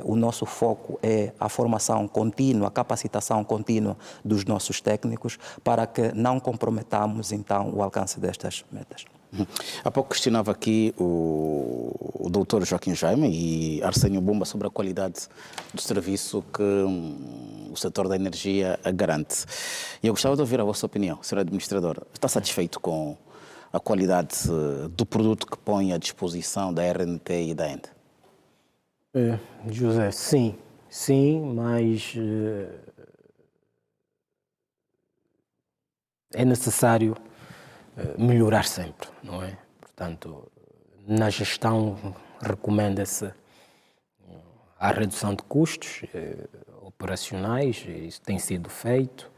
o nosso foco é a formação contínua, a capacitação contínua dos nossos técnicos para que não comprometamos, então, o alcance destas metas. Há pouco questionava aqui o doutor Joaquim Jaime e Arsenio Bumba sobre a qualidade do serviço que o setor da energia garante. E eu gostava de ouvir a vossa opinião, senhor administrador. Está satisfeito com a qualidade do produto que põe à disposição da RNT e da ENDE? José, sim, mas é necessário melhorar sempre, não é? Portanto, na gestão recomenda-se a redução de custos operacionais, isso tem sido feito,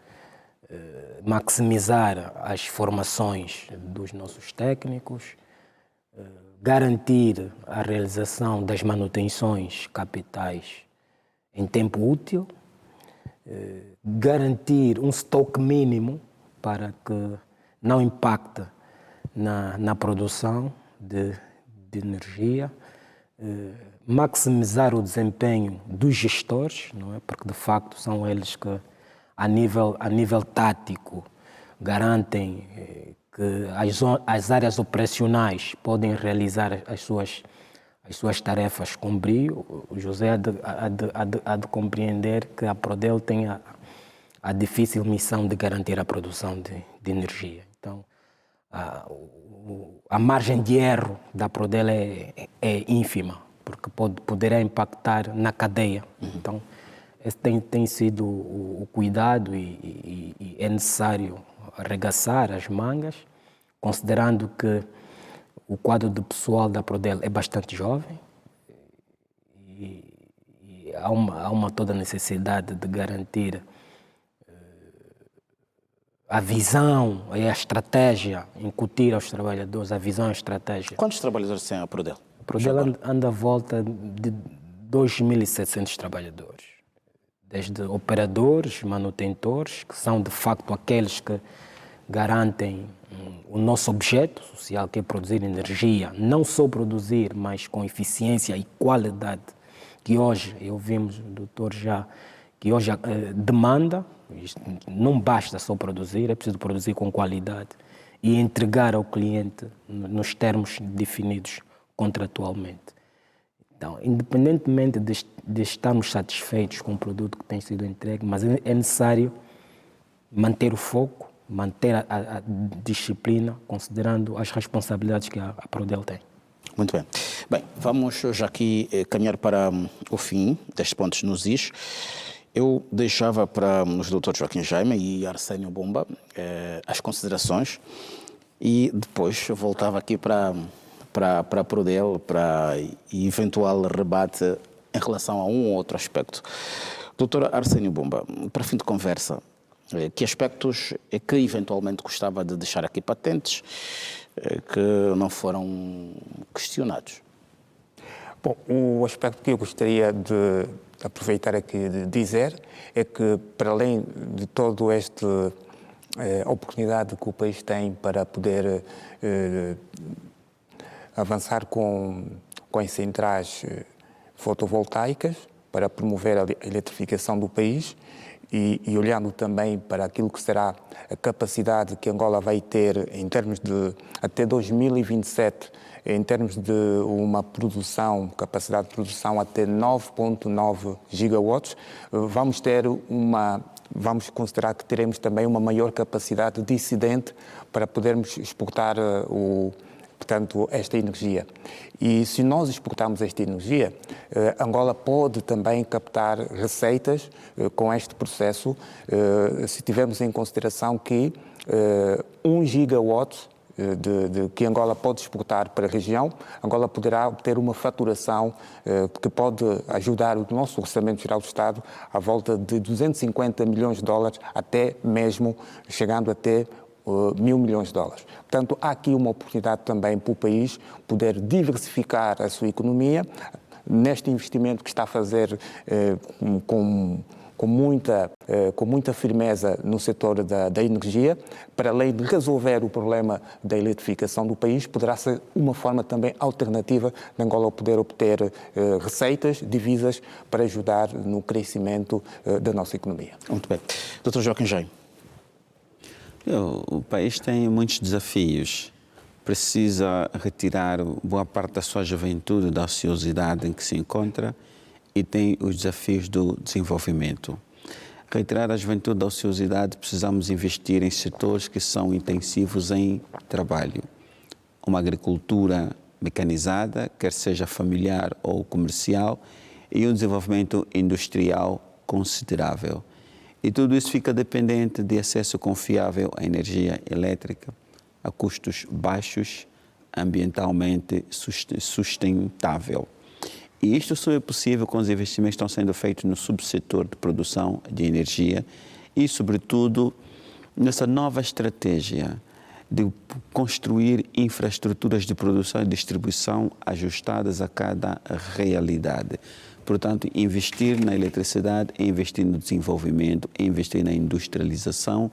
maximizar as formações dos nossos técnicos, garantir a realização das manutenções capitais em tempo útil, garantir um estoque mínimo para que não impacte na produção de energia, maximizar o desempenho dos gestores, não é? Porque de facto são eles que a nível tático garantem que as áreas operacionais podem realizar as suas tarefas com brio. O José há de compreender que a Prodel tem a difícil missão de garantir a produção de energia. Então, a margem de erro da Prodel é ínfima, porque poderá impactar na cadeia. Então, esse tem sido o cuidado e é necessário arregaçar as mangas, considerando que o quadro de pessoal da Prodel é bastante jovem e há uma toda necessidade de garantir a visão e a estratégia, incutir aos trabalhadores a visão e a estratégia. Quantos trabalhadores tem a Prodel? A Prodel anda à volta de 2.700 trabalhadores, desde operadores, manutentores, que são de facto aqueles que garantem o nosso objeto social, que é produzir energia, não só produzir, mas com eficiência e qualidade, que hoje, ouvimos o doutor já, que hoje demanda. Não basta só produzir, é preciso produzir com qualidade e entregar ao cliente nos termos definidos contratualmente. Então, independentemente de estarmos satisfeitos com o produto que tem sido entregue, mas é necessário manter o foco, manter a disciplina, considerando as responsabilidades que a Prodel tem. Muito bem. Bem, vamos já aqui caminhar para o fim destes pontos nos is. Eu deixava para os doutores Joaquim Jaime e Arsénio Bomba as considerações e depois voltava aqui para a Prodel, para eventual rebate em relação a um ou outro aspecto. Doutor Arsénio Bomba, para fim de conversa, que aspectos é que eventualmente gostava de deixar aqui patentes que não foram questionados? Bom, o aspecto que eu gostaria de aproveitar aqui de dizer é que, para além de toda esta oportunidade que o país tem para poder avançar com as centrais fotovoltaicas, para promover a eletrificação do país e olhando também para aquilo que será a capacidade que Angola vai ter em termos de, até 2027, em termos de uma produção, capacidade de produção até 9,9 gigawatts, vamos considerar que teremos também uma maior capacidade de excedente para podermos exportar portanto, esta energia. E se nós exportarmos esta energia, Angola pode também captar receitas com este processo, se tivermos em consideração que 1 gigawatt que Angola pode exportar para a região, Angola poderá obter uma faturação que pode ajudar o nosso Orçamento Geral do Estado à volta de 250 milhões de dólares, até mesmo chegando até 1.000 milhões de dólares. Portanto, há aqui uma oportunidade também para o país poder diversificar a sua economia neste investimento que está a fazer com muita firmeza no setor da energia, para além de resolver o problema da eletrificação do país, poderá ser uma forma também alternativa de Angola poder obter receitas, divisas, para ajudar no crescimento da nossa economia. Muito bem. Dr. Joaquim Jaime. O país tem muitos desafios. Precisa retirar boa parte da sua juventude da ociosidade em que se encontra e tem os desafios do desenvolvimento. Retirar a juventude da ociosidade, precisamos investir em setores que são intensivos em trabalho. Uma agricultura mecanizada, quer seja familiar ou comercial, e um desenvolvimento industrial considerável. E tudo isso fica dependente de acesso confiável à energia elétrica, a custos baixos, ambientalmente sustentável. E isto só é possível com os investimentos que estão sendo feitos no subsetor de produção de energia e, sobretudo, nessa nova estratégia de construir infraestruturas de produção e distribuição ajustadas a cada realidade. Portanto, investir na eletricidade, investir no desenvolvimento, investir na industrialização,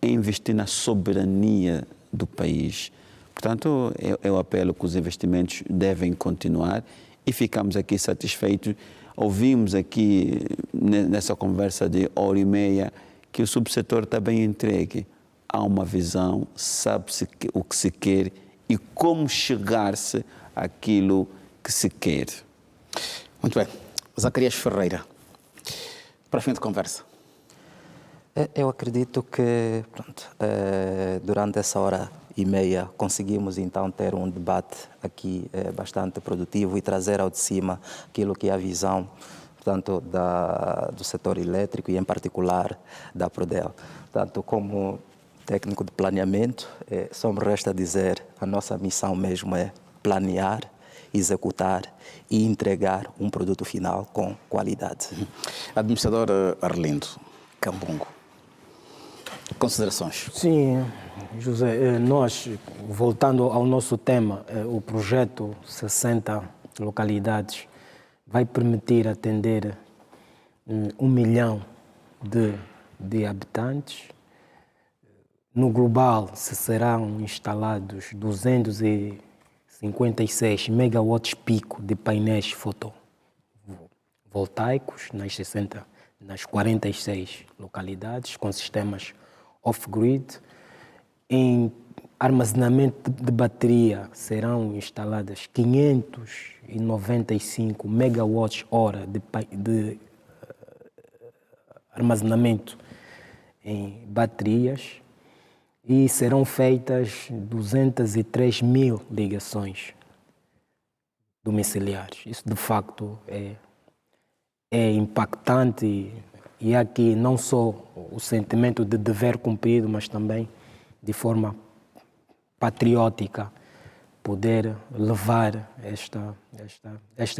investir na soberania do país. Portanto, eu apelo que os investimentos devem continuar e ficamos aqui satisfeitos. Ouvimos aqui nessa conversa de hora e meia que o subsetor está bem entregue. Há uma visão, sabe-se o que se quer e como chegar-se àquilo que se quer. Muito bem. Zacarias Ferreira, para fim de conversa. Eu acredito que durante essa hora e meia conseguimos então ter um debate aqui bastante produtivo e trazer ao de cima aquilo que é a visão, portanto, do setor elétrico e em particular da Prodel. Portanto, como técnico de planeamento, só me resta dizer, a nossa missão mesmo é planear, executar e entregar um produto final com qualidade. Administrador Arlindo Cambungo, considerações? Sim, José, nós, voltando ao nosso tema, o projeto 60 localidades vai permitir atender 1 milhão de habitantes, No global, se serão instalados 256 megawatts pico de painéis fotovoltaicos nas 46 localidades, com sistemas off-grid. Em armazenamento de bateria serão instaladas 595 megawatts-hora de armazenamento em baterias e serão feitas 203 mil ligações domiciliares. Isso, de facto, é impactante e aqui não só o sentimento de dever cumprido, mas também de forma patriótica, poder levar esta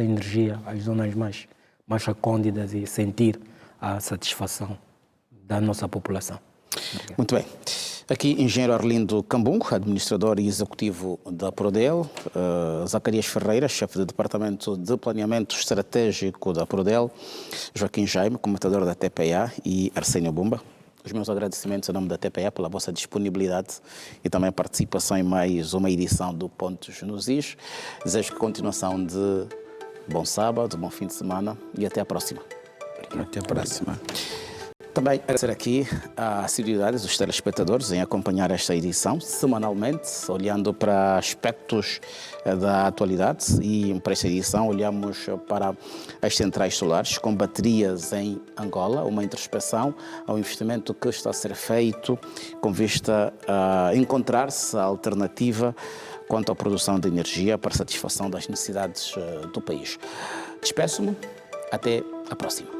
energia às zonas mais recônditas e sentir a satisfação da nossa população. Obrigado. Muito bem. Aqui, engenheiro Arlindo Cambungo, administrador e executivo da Prodel, Zacarias Ferreira, chefe do Departamento de Planeamento Estratégico da Prodel, Joaquim Jaime, comentador da TPA e Arsénio Bumba. Os meus agradecimentos em nome da TPA pela vossa disponibilidade e também participação em mais uma edição do Pontos nos Is. Desejo continuação de bom sábado, bom fim de semana e até a próxima. Até a próxima. Também agradecer aqui a assiduidade dos telespectadores em acompanhar esta edição semanalmente, olhando para aspectos da atualidade, e para esta edição olhamos para as centrais solares com baterias em Angola, uma introspeção ao investimento que está a ser feito com vista a encontrar-se a alternativa quanto à produção de energia para satisfação das necessidades do país. Despeço-me, até a próxima.